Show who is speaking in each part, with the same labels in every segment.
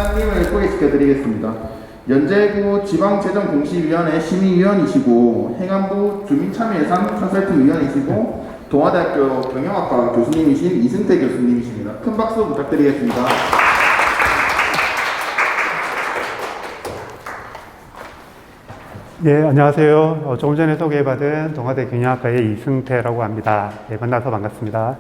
Speaker 1: 시장님을 소개시켜드리겠습니다. 연제구 지방재정공시위원회 심의위원이시고 행안부 주민참여예산 컨설팅위원이시고 동아대학교 경영학과 교수님이신 이승태 교수님이십니다. 큰 박수 부탁드리겠습니다.
Speaker 2: 예, 안녕하세요. 조금 전에 소개받은 동아대 경영학과의 이승태라고 합니다. 예, 만나서 반갑습니다.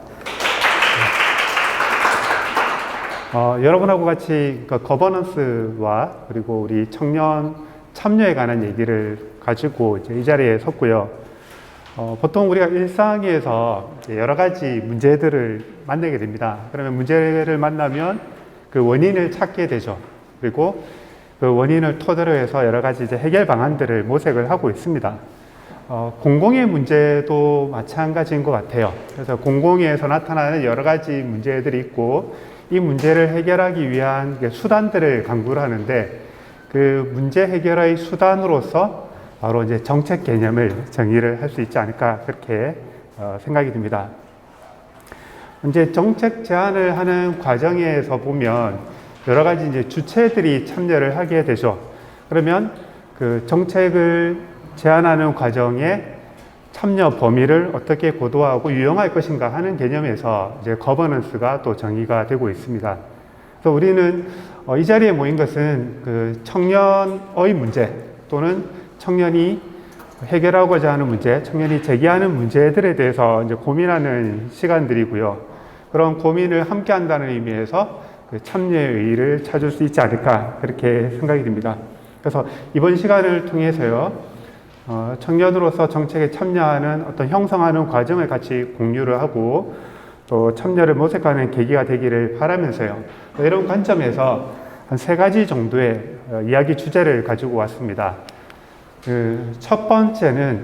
Speaker 2: 여러분하고 같이 거버넌스와 그리고 우리 청년 참여에 관한 얘기를 가지고 이제 이 자리에 섰고요. 보통 우리가 일상에서 여러 가지 문제들을 만나게 됩니다. 그러면 문제를 만나면 그 원인을 찾게 되죠. 그리고 그 원인을 토대로 해서 여러 가지 이제 해결 방안들을 모색을 하고 있습니다. 공공의 문제도 마찬가지인 것 같아요. 그래서 공공에서 나타나는 여러 가지 문제들이 있고 이 문제를 해결하기 위한 수단들을 강구를 하는데 그 문제 해결의 수단으로서 바로 이제 정책 개념을 정의를 할 수 있지 않을까 그렇게 생각이 듭니다. 이제 정책 제안을 하는 과정에서 보면 여러 가지 이제 주체들이 참여를 하게 되죠. 그러면 그 정책을 제안하는 과정에 참여 범위를 어떻게 고도화하고 유용할 것인가 하는 개념에서 이제 거버넌스가 또 정의가 되고 있습니다. 그래서 우리는 이 자리에 모인 것은 그 청년의 문제 또는 청년이 해결하고자 하는 문제, 청년이 제기하는 문제들에 대해서 이제 고민하는 시간들이고요. 그런 고민을 함께 한다는 의미에서 그 참여의 의의를 찾을 수 있지 않을까 그렇게 생각이 듭니다. 그래서 이번 시간을 통해서요. 청년으로서 정책에 참여하는 어떤 형성하는 과정을 같이 공유를 하고 또 참여를 모색하는 계기가 되기를 바라면서요. 이런 관점에서 한 3가지 정도의 이야기 주제를 가지고 왔습니다. 첫 번째는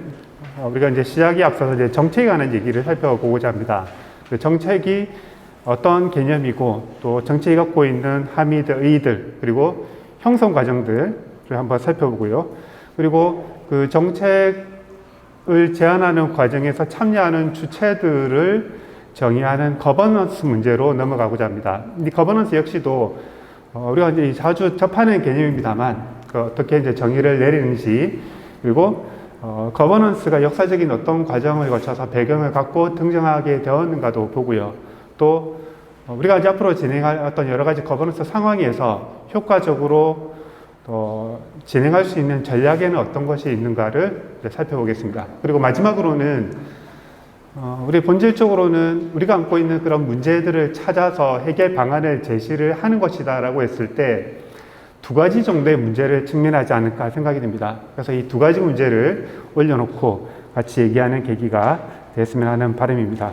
Speaker 2: 우리가 이제 시작에 앞서서 이제 정책에 관한 얘기를 살펴보고자 합니다. 그 정책이 어떤 개념이고 또 정책이 갖고 있는 함의들, 의의들 그리고 형성 과정들을 한번 살펴보고요. 그리고 그 정책을 제안하는 과정에서 참여하는 주체들을 정의하는 거버넌스 문제로 넘어가고자 합니다. 이 거버넌스 역시도 우리가 이제 자주 접하는 개념입니다만 어떻게 이제 정의를 내리는지 그리고 거버넌스가 역사적인 어떤 과정을 거쳐서 배경을 갖고 등장하게 되었는가도 보고요. 또 우리가 이제 앞으로 진행할 어떤 여러 가지 거버넌스 상황에서 효과적으로 진행할 수 있는 전략에는 어떤 것이 있는가를 살펴보겠습니다. 그리고 마지막으로는 우리 본질적으로는 우리가 안고 있는 그런 문제들을 찾아서 해결 방안을 제시를 하는 것이다라고 했을 때 2가지 정도의 문제를 직면하지 않을까 생각이 듭니다. 그래서 이 2가지 문제를 올려놓고 같이 얘기하는 계기가 됐으면 하는 바람입니다.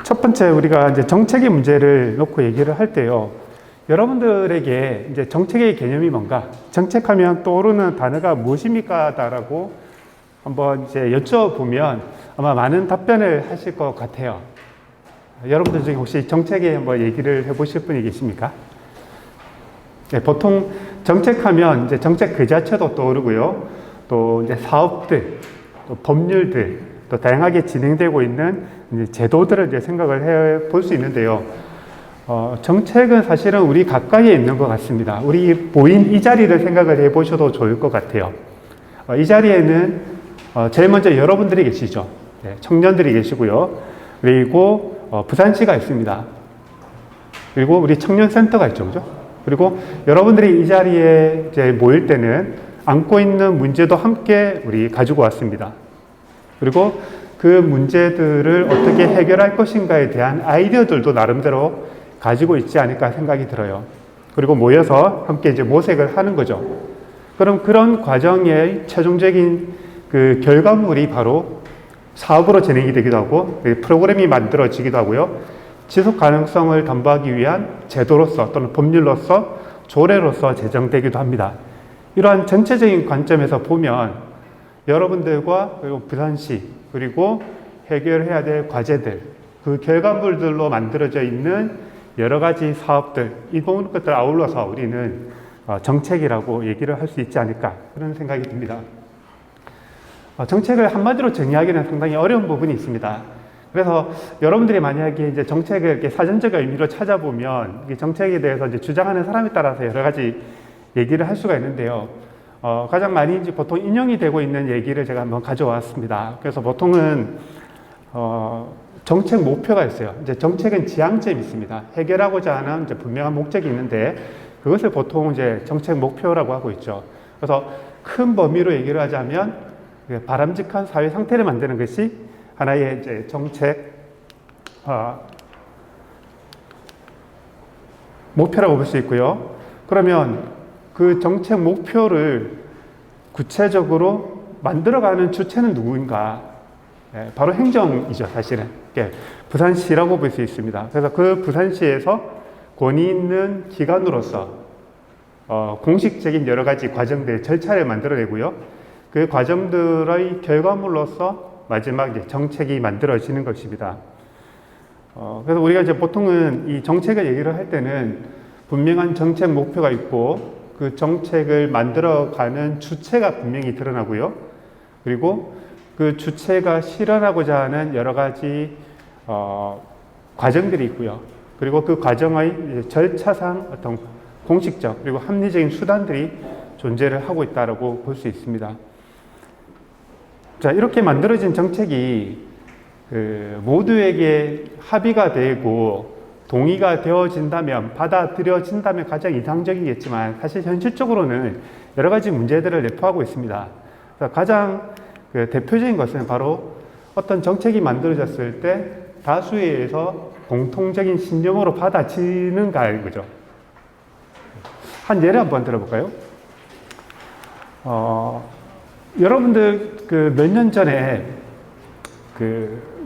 Speaker 2: 첫 번째 우리가 이제 정책의 문제를 놓고 얘기를 할 때요. 여러분들에게 이제 정책의 개념이 뭔가, 정책하면 떠오르는 단어가 무엇입니까? 라고 한번 이제 여쭤보면 아마 많은 답변을 하실 것 같아요. 여러분들 중에 혹시 정책에 한번 얘기를 해보실 분이 계십니까? 네, 보통 정책하면 이제 정책 그 자체도 떠오르고요. 또 이제 사업들, 또 법률들, 또 다양하게 진행되고 있는 이제 제도들을 이제 생각을 해 볼 수 있는데요. 정책은 사실은 우리 가까이에 있는 것 같습니다. 우리 보인 이 자리를 생각을 해 보셔도 좋을 것 같아요. 이 자리에는 제일 먼저 여러분들이 계시죠. 네, 청년들이 계시고요. 그리고 부산시가 있습니다. 그리고 우리 청년센터가 있죠. 그죠? 그리고 여러분들이 이 자리에 이제 모일 때는 안고 있는 문제도 함께 우리 가지고 왔습니다. 그리고 그 문제들을 어떻게 해결할 것인가에 대한 아이디어들도 나름대로 가지고 있지 않을까 생각이 들어요. 그리고 모여서 함께 이제 모색을 하는 거죠. 그럼 그런 과정의 최종적인 그 결과물이 바로 사업으로 진행이 되기도 하고 프로그램이 만들어지기도 하고요. 지속 가능성을 담보하기 위한 제도로서 또는 법률로서 조례로서 제정되기도 합니다. 이러한 전체적인 관점에서 보면 여러분들과 그리고 부산시 그리고 해결해야 될 과제들 그 결과물들로 만들어져 있는 여러 가지 사업들 이 모든 것들을 아울러서 우리는 정책이라고 얘기를 할 수 있지 않을까 그런 생각이 듭니다. 정책을 한마디로 정의하기는 상당히 어려운 부분이 있습니다. 그래서 여러분들이 만약에 이제 정책을 이렇게 사전적 의미로 찾아보면 이 정책에 대해서 이제 주장하는 사람에 따라서 여러 가지 얘기를 할 수가 있는데요. 가장 많이 이제 보통 인용이 되고 있는 얘기를 제가 한번 가져왔습니다. 그래서 보통은 정책 목표가 있어요. 이제 정책은 지향점이 있습니다. 해결하고자 하는 이제 분명한 목적이 있는데 그것을 보통 이제 정책 목표라고 하고 있죠. 그래서 큰 범위로 얘기를 하자면 바람직한 사회 상태를 만드는 것이 하나의 이제 정책 목표라고 볼 수 있고요. 그러면 그 정책 목표를 구체적으로 만들어가는 주체는 누구인가? 바로 행정이죠, 사실은. 부산시라고 볼 수 있습니다. 그래서 그 부산시에서 권위 있는 기관으로서 공식적인 여러 가지 과정들, 절차를 만들어내고요. 그 과정들의 결과물로서 마지막 이제 정책이 만들어지는 것입니다. 그래서 우리가 이제 보통은 이 정책을 얘기를 할 때는 분명한 정책 목표가 있고 그 정책을 만들어가는 주체가 분명히 드러나고요. 그리고 그 주체가 실현하고자 하는 여러 가지 과정들이 있고요. 그리고 그 과정의 절차상 어떤 공식적 그리고 합리적인 수단들이 존재를 하고 있다고 볼 수 있습니다. 자, 이렇게 만들어진 정책이 모두에게 합의가 되고 동의가 되어진다면, 받아들여진다면 가장 이상적이겠지만 사실 현실적으로는 여러 가지 문제들을 내포하고 있습니다. 가장 대표적인 것은 바로 어떤 정책이 만들어졌을 때 다수에 의해서 공통적인 신념으로 받아지는가인 거죠. 한 예를 한번 들어볼까요? 여러분들 몇 년 전에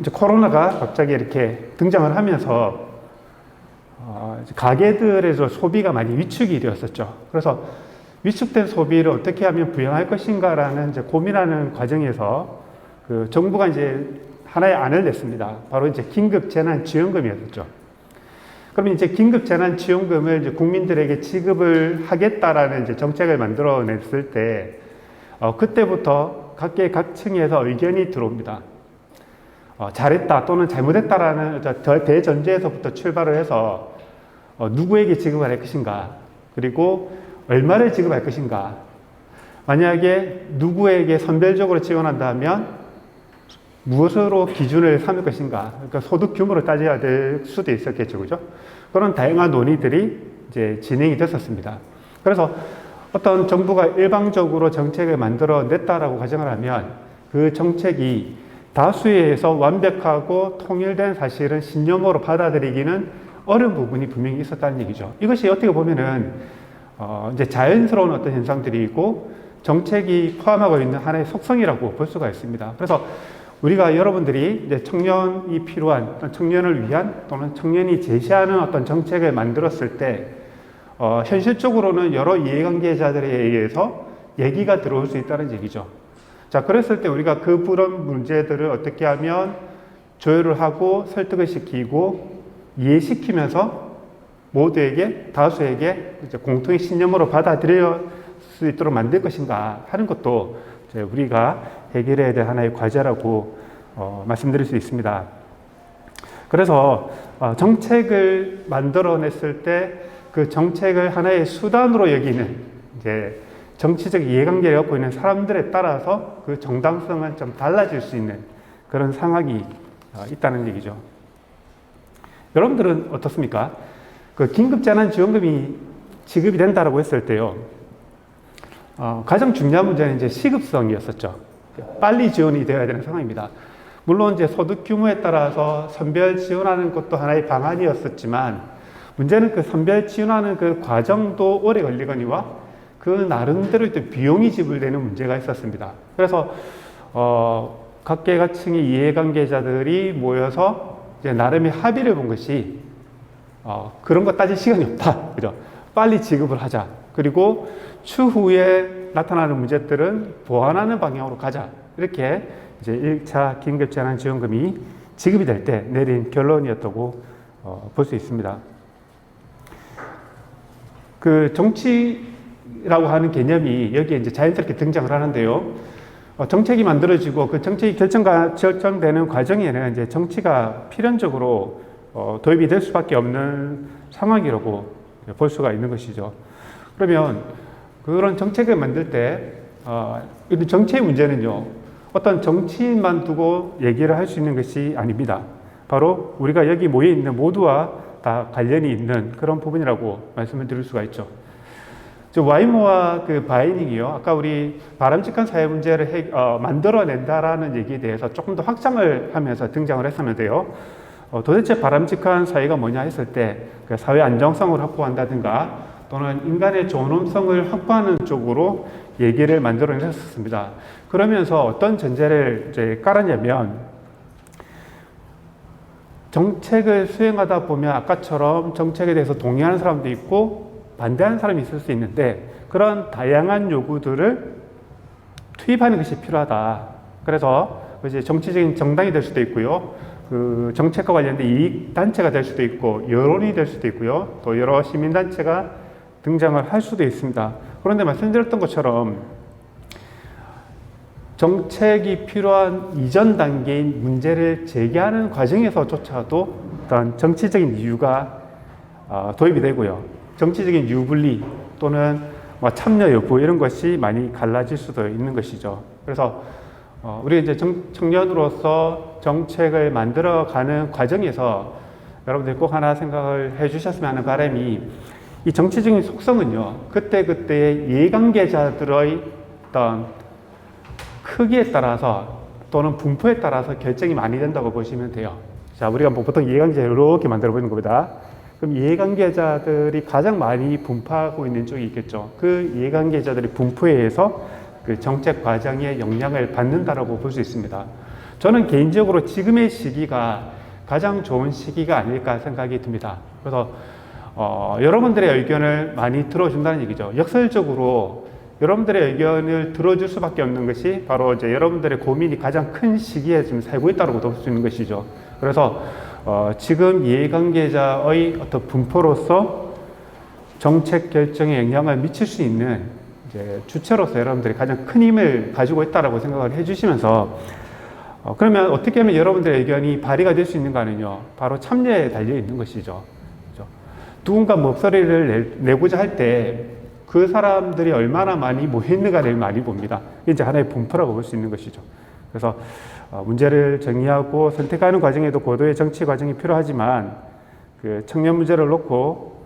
Speaker 2: 이제 코로나가 갑자기 이렇게 등장을 하면서 가게들에서 소비가 많이 위축이 되었었죠. 그래서 위축된 소비를 어떻게 하면 부양할 것인가라는 이제 고민하는 과정에서 정부가 이제 하나의 안을 냈습니다. 바로 이제 긴급재난지원금이었죠. 그러면 이제 긴급재난지원금을 이제 국민들에게 지급을 하겠다라는 이제 정책을 만들어냈을 때, 그때부터 각계각층에서 의견이 들어옵니다. 잘했다 또는 잘못했다라는 대전제에서부터 출발을 해서 누구에게 지급을 할 것인가, 그리고 얼마를 지급할 것인가, 만약에 누구에게 선별적으로 지원한다면 무엇으로 기준을 삼을 것인가, 그러니까 소득 규모를 따져야 될 수도 있었겠죠, 그죠? 그런 다양한 논의들이 이제 진행이 됐었습니다. 그래서 어떤 정부가 일방적으로 정책을 만들어냈다라고 가정을 하면 그 정책이 다수에 의해서 완벽하고 통일된 사실은 신념으로 받아들이기는 어려운 부분이 분명히 있었다는 얘기죠. 이것이 어떻게 보면은 이제 자연스러운 어떤 현상들이고 정책이 포함하고 있는 하나의 속성이라고 볼 수가 있습니다. 그래서 우리가 여러분들이 이제 청년이 필요한 어떤 청년을 위한 또는 청년이 제시하는 어떤 정책을 만들었을 때 현실적으로는 여러 이해관계자들에 의해서 얘기가 들어올 수 있다는 얘기죠. 자, 그랬을 때 우리가 그런 문제들을 어떻게 하면 조율을 하고 설득을 시키고 이해시키면서 모두에게, 다수에게 이제 공통의 신념으로 받아들일 수 있도록 만들 것인가 하는 것도 이제 우리가 해결해야 될 하나의 과제라고 말씀드릴 수 있습니다. 그래서 정책을 만들어냈을 때 그 정책을 하나의 수단으로 여기는 이제 정치적 이해관계를 갖고 있는 사람들에 따라서 그 정당성은 좀 달라질 수 있는 그런 상황이 있다는 얘기죠. 여러분들은 어떻습니까? 그 긴급재난지원금이 지급이 된다라고 했을 때요, 가장 중요한 문제는 이제 시급성이었었죠. 빨리 지원이 되어야 되는 상황입니다. 물론 이제 소득 규모에 따라서 선별 지원하는 것도 하나의 방안이었었지만 문제는 그 선별 지원하는 그 과정도 오래 걸리거니와 그 나름대로 또 비용이 지불되는 문제가 있었습니다. 그래서 각계각층의 이해관계자들이 모여서 이제 나름의 합의를 본 것이 그런 거 따질 시간이 없다, 그죠? 빨리 지급을 하자. 그리고 추후에 나타나는 문제들은 보완하는 방향으로 가자. 이렇게 이제 1차 긴급재난지원금이 지급이 될 때 내린 결론이었다고 볼 수 있습니다. 그 정치라고 하는 개념이 여기에 이제 자연스럽게 등장을 하는데요. 정책이 만들어지고 그 정책이 결정되는 과정에는 이제 정치가 필연적으로 도입이 될 수밖에 없는 상황이라고 볼 수가 있는 것이죠. 그러면 그런 정책을 만들 때 정치의 문제는요, 어떤 정치인만 두고 얘기를 할 수 있는 것이 아닙니다. 바로 우리가 여기 모여 있는 모두와 다 관련이 있는 그런 부분이라고 말씀을 드릴 수가 있죠. 와이모와 그 바이닝이요, 아까 우리 바람직한 사회 문제를 만들어낸다라는 얘기에 대해서 조금 더 확장을 하면서 등장을 했었는데요. 도대체 바람직한 사회가 뭐냐 했을 때, 그 사회 안정성을 확보한다든가 또는 인간의 존엄성을 확보하는 쪽으로 얘기를 만들어냈었습니다. 그러면서 어떤 전제를 이제 깔았냐면, 정책을 수행하다 보면 아까처럼 정책에 대해서 동의하는 사람도 있고 반대하는 사람이 있을 수 있는데, 그런 다양한 요구들을 투입하는 것이 필요하다. 그래서 이제 정치적인 정당이 될 수도 있고요, 그 정책과 관련된 이익 단체가 될 수도 있고 여론이 될 수도 있고요, 또 여러 시민 단체가 등장을 할 수도 있습니다. 그런데 말씀드렸던 것처럼 정책이 필요한 이전 단계인 문제를 제기하는 과정에서조차도 어떤 정치적인 이유가 도입이 되고요, 정치적인 유불리 또는 참여 여부 이런 것이 많이 갈라질 수도 있는 것이죠. 그래서 우리 이제 청년으로서 정책을 만들어가는 과정에서 여러분들 꼭 하나 생각을 해주셨으면 하는 바람이, 이 정치적인 속성은요, 그때그때의 이해관계자들의 어떤 크기에 따라서 또는 분포에 따라서 결정이 많이 된다고 보시면 돼요. 자, 우리가 보통 이해관계자 이렇게 만들어 보는 겁니다. 그럼 이해관계자들이 가장 많이 분포하고 있는 쪽이 있겠죠. 그 이해관계자들의 분포에 의해서 그 정책 과정에 영향을 받는다라고 볼 수 있습니다. 저는 개인적으로 지금의 시기가 가장 좋은 시기가 아닐까 생각이 듭니다. 그래서 여러분들의 의견을 많이 들어준다는 얘기죠. 역설적으로 여러분들의 의견을 들어줄 수밖에 없는 것이 바로 이제 여러분들의 고민이 가장 큰 시기에 지금 살고 있다고 볼 수 있는 것이죠. 그래서 지금 이해관계자의 어떤 분포로서 정책 결정에 영향을 미칠 수 있는 이제 주체로서 여러분들이 가장 큰 힘을 가지고 있다라고 생각을 해주시면서, 그러면 어떻게 하면 여러분들의 의견이 발휘가 될 수 있는가는요, 바로 참여에 달려 있는 것이죠. 그렇죠? 누군가 목소리를 내고자 할 때 그 사람들이 얼마나 많이 모였는가를 많이 봅니다. 이게 이제 하나의 분포라고 볼 수 있는 것이죠. 그래서 문제를 정의하고 선택하는 과정에도 고도의 정치 과정이 필요하지만, 그 청년 문제를 놓고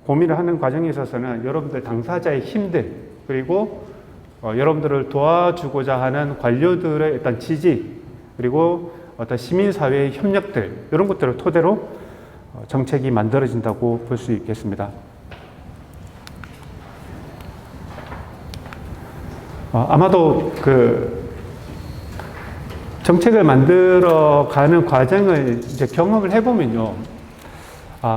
Speaker 2: 고민을 하는 과정에 있어서는 여러분들 당사자의 힘들, 그리고 여러분들을 도와주고자 하는 관료들의 일단 지지, 그리고 어떤 시민사회의 협력들, 이런 것들을 토대로 정책이 만들어진다고 볼 수 있겠습니다. 아마도 그 정책을 만들어가는 과정을 이제 경험을 해보면요,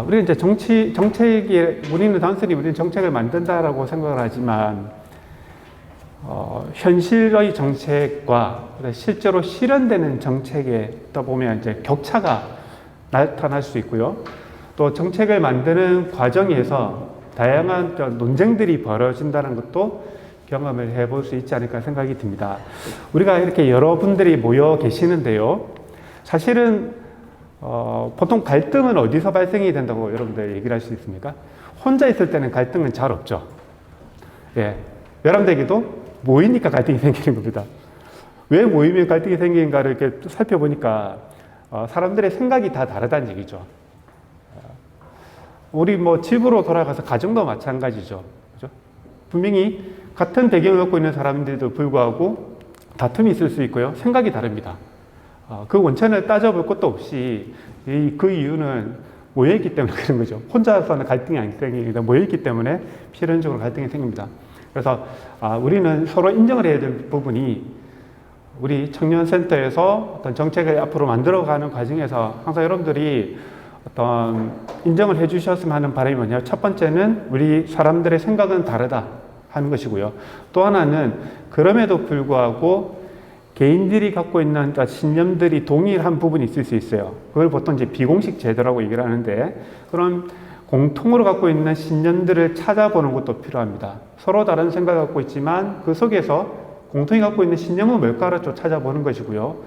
Speaker 2: 우리는 이제 우리는 단순히 우리는 정책을 만든다라고 생각을 하지만, 현실의 정책과 실제로 실현되는 정책에 또 보면 이제 격차가 나타날 수 있고요, 또 정책을 만드는 과정에서 다양한 논쟁들이 벌어진다는 것도 경험을 해볼 수 있지 않을까 생각이 듭니다. 우리가 이렇게 여러분들이 모여 계시는데요, 사실은 보통 갈등은 어디서 발생이 된다고 여러분들 얘기를 할 수 있습니까? 혼자 있을 때는 갈등은 잘 없죠. 예, 여러분들에게도 모이니까 갈등이 생기는 겁니다. 왜 모이면 갈등이 생기는가를 이렇게 살펴보니까 사람들의 생각이 다 다르다는 얘기죠. 우리 집으로 돌아가서 가정도 마찬가지죠. 그죠? 분명히 같은 배경을 갖고 있는 사람들도 불구하고 다툼이 있을 수 있고요, 생각이 다릅니다. 그 원천을 따져볼 것도 없이 그 이유는 모여있기 때문에 그런 거죠. 혼자서는 갈등이 안 생깁니다. 모여있기 때문에 필연적으로 갈등이 생깁니다. 그래서 우리는 서로 인정을 해야 될 부분이, 우리 청년센터에서 어떤 정책을 앞으로 만들어가는 과정에서 항상 여러분들이 어떤 인정을 해 주셨으면 하는 바람이 뭐냐, 첫 번째는 우리 사람들의 생각은 다르다 하는 것이고요, 또 하나는 그럼에도 불구하고 개인들이 갖고 있는 신념들이 동일한 부분이 있을 수 있어요. 그걸 보통 이제 비공식 제도라고 얘기를 하는데, 그런 공통으로 갖고 있는 신념들을 찾아보는 것도 필요합니다. 서로 다른 생각을 갖고 있지만 그 속에서 공통이 갖고 있는 신념은 뭘까를 좀 찾아보는 것이고요.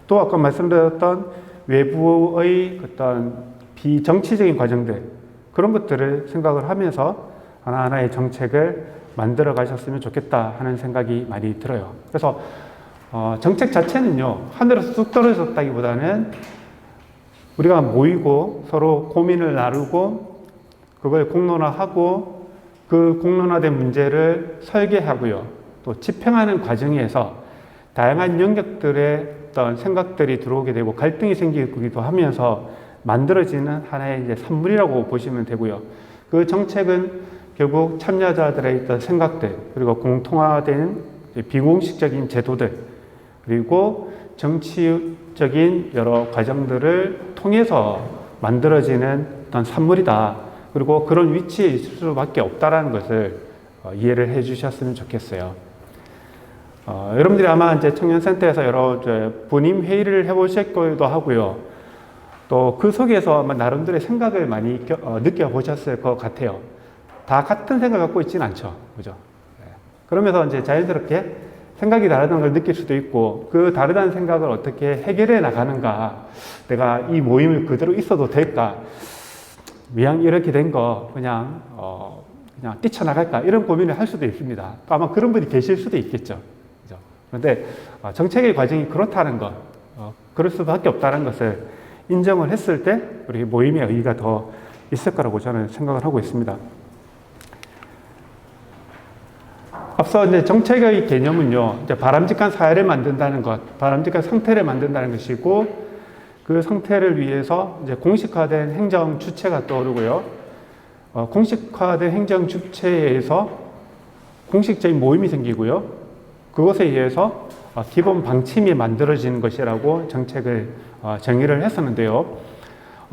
Speaker 2: 또 아까 말씀드렸던 외부의 어떤 비정치적인 과정들, 그런 것들을 생각을 하면서 하나하나의 정책을 만들어 가셨으면 좋겠다 하는 생각이 많이 들어요. 그래서 정책 자체는요, 하늘에서 쑥 떨어졌다기보다는 우리가 모이고 서로 고민을 나누고 그걸 공론화하고 그 공론화된 문제를 설계하고요, 또 집행하는 과정에서 다양한 영역들의 어떤 생각들이 들어오게 되고 갈등이 생기기도 하면서 만들어지는 하나의 이제 산물이라고 보시면 되고요. 그 정책은 결국 참여자들의 어떤 생각들, 그리고 공통화된 비공식적인 제도들, 그리고 정치적인 여러 과정들을 통해서 만들어지는 어떤 산물이다. 그리고 그런 위치에 있을 수밖에 없다라는 것을 이해를 해 주셨으면 좋겠어요. 여러분들이 아마 이제 청년센터에서 여러 분임 회의를 해보실 거기도 하고요. 또 그 속에서 아마 나름대로의 생각을 많이 느껴보셨을 것 같아요. 다 같은 생각 갖고 있지는 않죠. 그죠? 그러면서 이제 자연스럽게 생각이 다르다는 걸 느낄 수도 있고, 그 다르다는 생각을 어떻게 해결해 나가는가, 내가 이 모임을 그대로 있어도 될까, 그냥 이렇게 된 거 그냥 뛰쳐나갈까, 이런 고민을 할 수도 있습니다. 또 아마 그런 분이 계실 수도 있겠죠. 그죠? 그런데 정책의 과정이 그렇다는 것, 그럴 수밖에 없다는 것을 인정을 했을 때 우리 모임의 의의가 더 있을 거라고 저는 생각을 하고 있습니다. 앞서 이제 정책의 개념은요, 이제 바람직한 사회를 만든다는 것, 바람직한 상태를 만든다는 것이고, 그 상태를 위해서 이제 공식화된 행정 주체가 떠오르고요. 공식화된 행정 주체에 의해서 공식적인 모임이 생기고요. 그것에 의해서 기본 방침이 만들어지는 것이라고 정책을 정의를 했었는데요.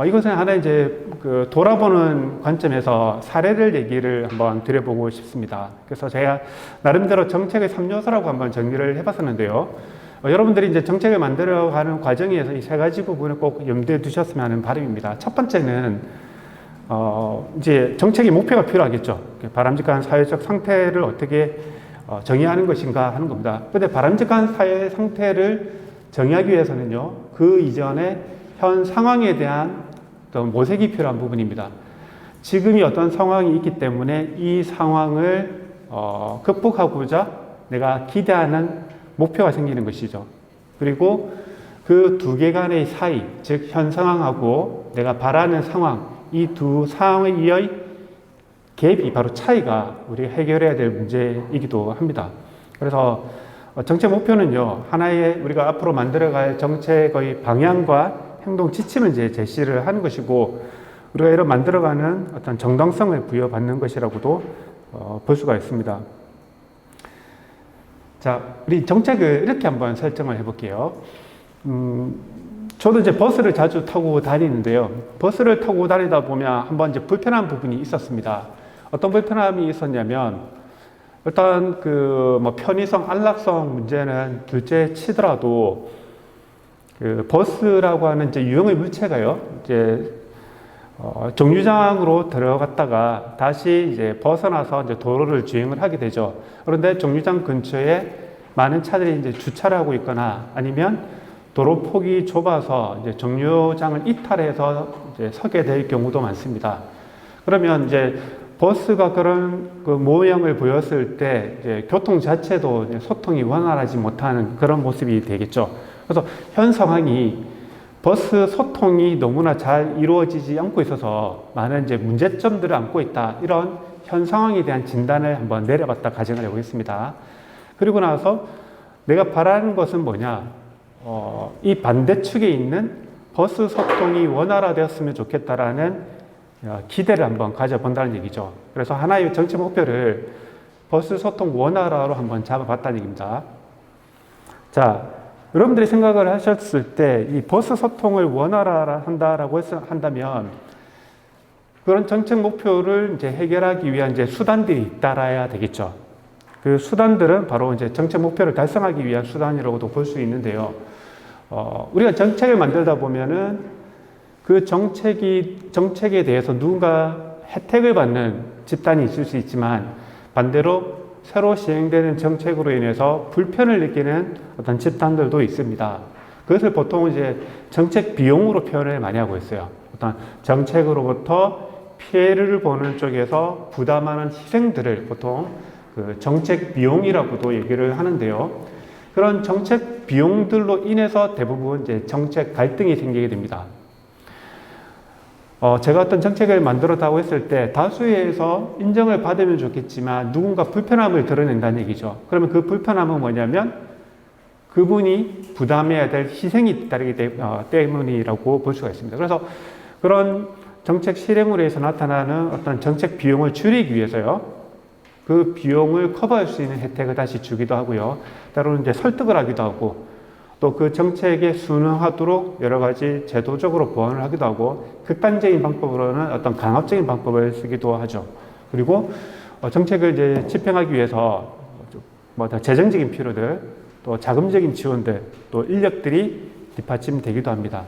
Speaker 2: 이것은 하나 이제 돌아보는 관점에서 사례를 얘기를 한번 드려보고 싶습니다. 그래서 제가 나름대로 정책의 3요소라고 한번 정리를 해봤었는데요. 여러분들이 이제 정책을 만들어가는 과정에서 이 세 가지 부분을 꼭 염두에 두셨으면 하는 바람입니다. 첫 번째는 이제 정책의 목표가 필요하겠죠. 바람직한 사회적 상태를 어떻게 정의하는 것인가 하는 겁니다. 그런데 바람직한 사회 상태를 정의하기 위해서는요, 그 이전에 현 상황에 대한 어떤 모색이 필요한 부분입니다. 지금이 어떤 상황이 있기 때문에 이 상황을 극복하고자 내가 기대하는 목표가 생기는 것이죠. 그리고 그 두 개 간의 사이, 즉 현 상황하고 내가 바라는 상황, 이 두 상황의 갭이, 바로 차이가 우리가 해결해야 될 문제이기도 합니다. 그래서 정책 목표는요, 하나의 우리가 앞으로 만들어갈 정책의 방향과 행동 지침을 이제 제시를 하는 것이고, 우리가 이런 만들어가는 어떤 정당성을 부여받는 것이라고도 볼 수가 있습니다. 자, 우리 정책을 이렇게 한번 설정을 해볼게요. 저도 이제 버스를 자주 타고 다니는데요. 버스를 타고 다니다 보면 한번 이제 불편한 부분이 있었습니다. 어떤 불편함이 있었냐면, 일단 편의성, 안락성 문제는 둘째 치더라도 버스라고 하는 이제 유형의 물체가요, 이제 정류장으로 들어갔다가 다시 이제 벗어나서 이제 도로를 주행을 하게 되죠. 그런데 정류장 근처에 많은 차들이 이제 주차를 하고 있거나, 아니면 도로 폭이 좁아서 이제 정류장을 이탈해서 이제 서게 될 경우도 많습니다. 그러면 이제 버스가 그런 모양을 보였을 때 이제 교통 자체도 이제 소통이 원활하지 못하는 그런 모습이 되겠죠. 그래서 현 상황이 버스 소통이 너무나 잘 이루어지지 않고 있어서 많은 이제 문제점들을 안고 있다. 이런 현 상황에 대한 진단을 한번 내려봤다 가정을 해보겠습니다. 그리고 나서 내가 바라는 것은 뭐냐? 이 반대축에 있는 버스 소통이 원활화되었으면 좋겠다라는 기대를 한번 가져본다는 얘기죠. 그래서 하나의 정책 목표를 버스 소통 원활화로 한번 잡아봤다는 얘기입니다. 자, 여러분들이 생각을 하셨을 때 이 버스 소통을 원활화한다라고 한다면 그런 정책 목표를 이제 해결하기 위한 이제 수단들이 잇따라야 되겠죠. 그 수단들은 바로 이제 정책 목표를 달성하기 위한 수단이라고도 볼 수 있는데요. 우리가 정책을 만들다 보면은 그 정책에 대해서 누군가 혜택을 받는 집단이 있을 수 있지만, 반대로 새로 시행되는 정책으로 인해서 불편을 느끼는 어떤 집단들도 있습니다. 그것을 보통 이제 정책 비용으로 표현을 많이 하고 있어요. 어떤 정책으로부터 피해를 보는 쪽에서 부담하는 희생들을 보통 그 정책 비용이라고도 얘기를 하는데요. 그런 정책 비용들로 인해서 대부분 이제 정책 갈등이 생기게 됩니다. 제가 어떤 정책을 만들었다고 했을 때 다수에서 인정을 받으면 좋겠지만 누군가 불편함을 드러낸다는 얘기죠. 그러면 그 불편함은 뭐냐면 그분이 부담해야 될 희생이 따르기 때문이라고 볼 수가 있습니다. 그래서 그런 정책 실행으로 해서 나타나는 어떤 정책 비용을 줄이기 위해서요. 그 비용을 커버할 수 있는 혜택을 다시 주기도 하고요. 때로는 이제 설득을 하기도 하고 또 그 정책에 순응하도록 여러 가지 제도적으로 보완을 하기도 하고 극단적인 방법으로는 어떤 강압적인 방법을 쓰기도 하죠. 그리고 정책을 이제 집행하기 위해서 재정적인 필요들, 또 자금적인 지원들, 또 인력들이 뒷받침되기도 합니다.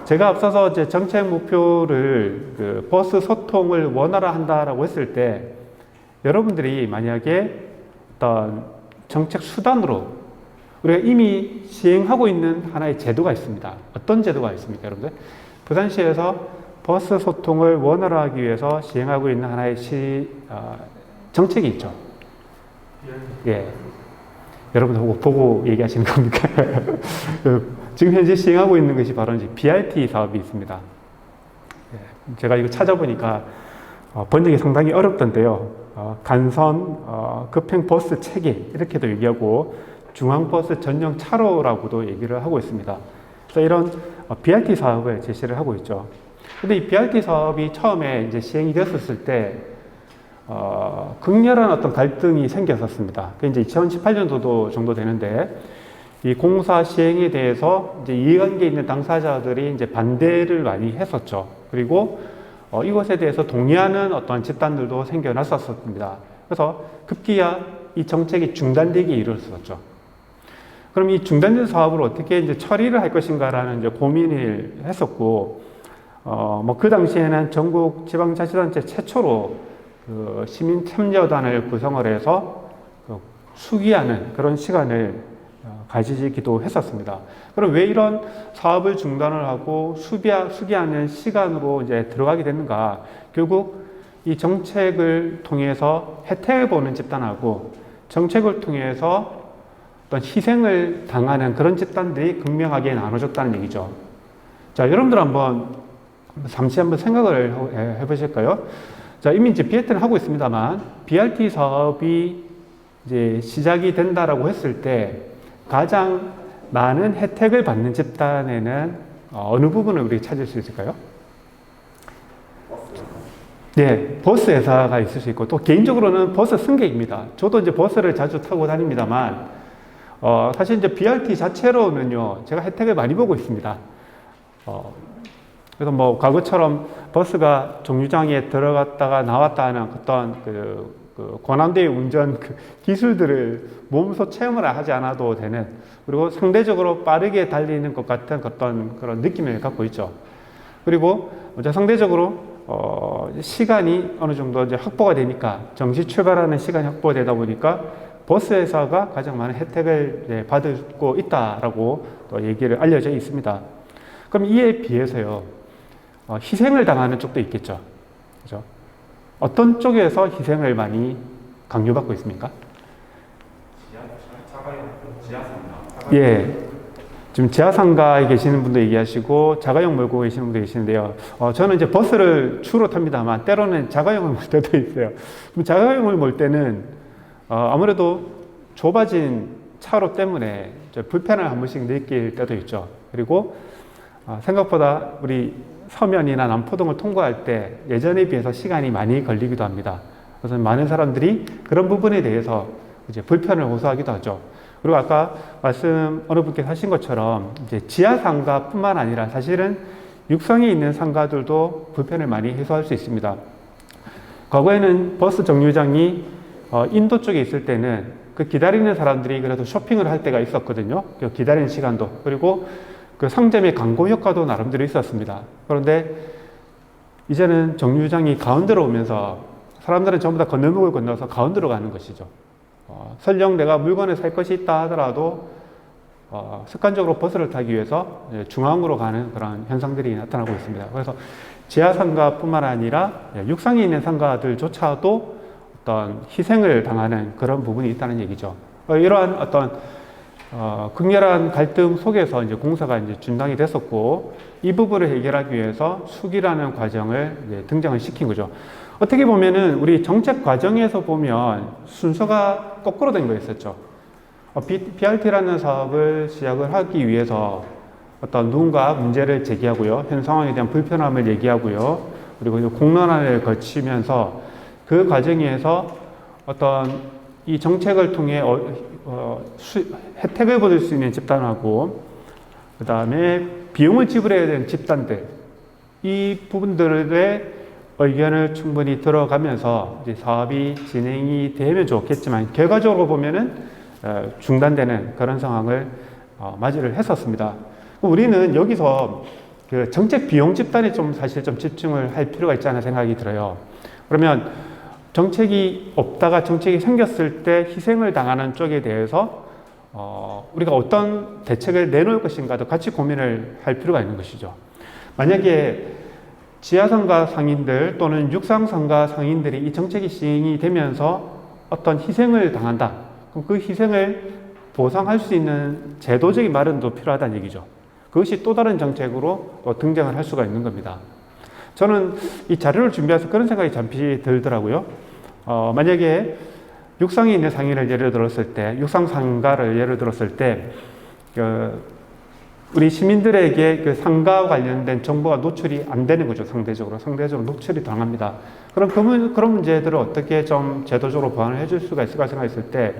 Speaker 2: 제가 앞서서 이제 정책 목표를 그 버스 소통을 원활화한다라고 했을 때 여러분들이 만약에 어떤 정책 수단으로 우리가 이미 시행하고 있는 하나의 제도가 있습니다. 어떤 제도가 있습니까, 여러분들? 부산시에서 버스 소통을 원활화하기 위해서 시행하고 있는 하나의 정책이 있죠. 예. 여러분들 보고 얘기하시는 겁니까? 지금 현재 시행하고 있는 것이 바로 이제 BRT 사업이 있습니다. 예. 제가 이거 찾아보니까 번역이 상당히 어렵던데요. 간선 급행 버스 체계 이렇게도 얘기하고 중앙버스 전용 차로라고도 얘기를 하고 있습니다. 그래서 이런 BRT 사업을 제시를 하고 있죠. 근데 이 BRT 사업이 처음에 이제 시행이 됐었을 때, 극렬한 어떤 갈등이 생겼었습니다. 그게 이제 2018년도 정도 되는데, 이 공사 시행에 대해서 이제 이해관계 있는 당사자들이 이제 반대를 많이 했었죠. 그리고 이것에 대해서 동의하는 어떤 집단들도 생겨났었습니다. 그래서 급기야 이 정책이 중단되기 이르렀었죠. 그럼 이 중단된 사업을 어떻게 이제 처리를 할 것인가라는 이제 고민을 했었고, 그 당시에는 전국 지방자치단체 최초로 그 시민 참여단을 구성을 해서 수기하는 그런 시간을 가지기도 했었습니다. 그럼 왜 이런 사업을 중단을 하고 수기하는 시간으로 이제 들어가게 됐는가? 결국 이 정책을 통해서 혜택을 보는 집단하고 정책을 통해서 어떤 희생을 당하는 그런 집단들이 극명하게 나눠졌다는 얘기죠. 자, 여러분들 잠시 한번 생각을 해보실까요? 자, 이미 이제 BRT는 하고 있습니다만, BRT 사업이 이제 시작이 된다라고 했을 때, 가장 많은 혜택을 받는 집단에는 어느 부분을 우리가 찾을 수 있을까요? 네, 버스 회사가 있을 수 있고, 또 개인적으로는 버스 승객입니다. 저도 이제 버스를 자주 타고 다닙니다만, 사실 이제 BRT 자체로는요, 제가 혜택을 많이 보고 있습니다. 그래서 과거처럼 버스가 정류장에 들어갔다가 나왔다 하는 어떤 고난도의 운전 기술들을 몸소 체험을 하지 않아도 되는, 그리고 상대적으로 빠르게 달리는 것 같은 어떤 그런 느낌을 갖고 있죠. 그리고 상대적으로 시간이 어느 정도 이제 확보가 되니까, 정시 출발하는 시간이 확보되다 보니까 버스 회사가 가장 많은 혜택을 받고 있다라고 또 얘기를 알려져 있습니다. 그럼 이에 비해서요, 희생을 당하는 쪽도 있겠죠. 그죠? 어떤 쪽에서 희생을 많이 강요받고 있습니까? 예. 지금 지하상가에 계시는 분도 얘기하시고 자가용 몰고 계시는 분도 계시는데요. 저는 이제 버스를 주로 탑니다만 때로는 자가용을 몰 때도 있어요. 그럼 자가용을 몰 때는 아무래도 좁아진 차로 때문에 불편을 한 번씩 느낄 때도 있죠. 그리고 생각보다 우리 서면이나 남포동을 통과할 때 예전에 비해서 시간이 많이 걸리기도 합니다. 그래서 많은 사람들이 그런 부분에 대해서 이제 불편을 호소하기도 하죠. 그리고 아까 어느 분께서 하신 것처럼 이제 지하 상가뿐만 아니라 사실은 육성에 있는 상가들도 불편을 많이 해소할 수 있습니다. 과거에는 버스 정류장이 인도 쪽에 있을 때는 그 기다리는 사람들이 그래도 쇼핑을 할 때가 있었거든요. 그 기다리는 시간도. 그리고 그 상점의 광고 효과도 나름대로 있었습니다. 그런데 이제는 정류장이 가운데로 오면서 사람들은 전부 다 건널목을 건너서 가운데로 가는 것이죠. 설령 내가 물건을 살 것이 있다 하더라도 습관적으로 버스를 타기 위해서 중앙으로 가는 그런 현상들이 나타나고 있습니다. 그래서 지하상가뿐만 아니라 육상에 있는 상가들조차도 어떤 희생을 당하는 그런 부분이 있다는 얘기죠. 이러한 어떤 극렬한 갈등 속에서 이제 공사가 이제 중단이 됐었고, 이 부분을 해결하기 위해서 수기라는 과정을 이제 등장을 시킨 거죠. 어떻게 보면은 우리 정책 과정에서 보면 순서가 거꾸로 된 거였었죠. BRT라는 사업을 시작을 하기 위해서 어떤 누군가 문제를 제기하고요, 현 상황에 대한 불편함을 얘기하고요, 그리고 공론화를 거치면서 그 과정에서 어떤 이 정책을 통해 혜택을 받을 수 있는 집단하고, 그 다음에 비용을 지불해야 되는 집단들, 이 부분들의 의견을 충분히 들어가면서 이제 사업이 진행이 되면 좋겠지만, 결과적으로 보면은 중단되는 그런 상황을 맞이를 했었습니다. 우리는 여기서 그 정책 비용 집단에 좀 사실 좀 집중을 할 필요가 있지 않나 생각이 들어요. 그러면 정책이 없다가 정책이 생겼을 때 희생을 당하는 쪽에 대해서 우리가 어떤 대책을 내놓을 것인가도 같이 고민을 할 필요가 있는 것이죠. 만약에 지하상가 상인들 또는 육상상가 상인들이 이 정책이 시행이 되면서 어떤 희생을 당한다. 그럼 그 희생을 보상할 수 있는 제도적인 마련도 필요하다는 얘기죠. 그것이 또 다른 정책으로 또 등장을 할 수가 있는 겁니다. 저는 이 자료를 준비해서 그런 생각이 잠시 들더라고요. 만약에 육상에 있는 상인을 예를 들었을 때, 육상상가를 예를 들었을 때, 우리 시민들에게 그 상가와 관련된 정보가 노출이 안 되는 거죠. 상대적으로 노출이 당합니다. 그런 문제들을 어떻게 좀 제도적으로 보완을 해줄 수가 있을까 생각했을 때,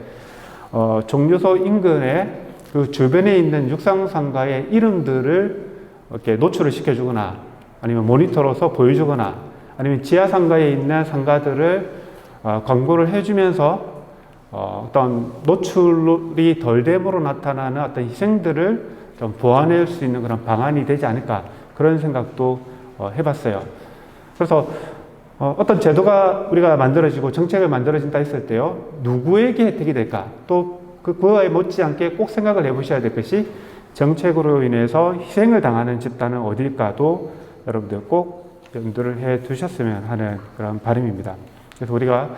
Speaker 2: 종료소 인근에 그 주변에 있는 육상상가의 이름들을 이렇게 노출을 시켜주거나, 아니면 모니터로서 보여주거나, 아니면 지하상가에 있는 상가들을 광고를 해주면서 어떤 노출이 덜 됨으로 나타나는 어떤 희생들을 좀 보완할 수 있는 그런 방안이 되지 않을까, 그런 생각도 해봤어요. 그래서 어떤 제도가 우리가 만들어지고 정책을 만들어진다 했을 때요, 누구에게 혜택이 될까, 또 그거에 못지않게 꼭 생각을 해보셔야 될 것이 정책으로 인해서 희생을 당하는 집단은 어딜까도 여러분들 꼭 염두를 해 두셨으면 하는 그런 바람입니다. 그래서 우리가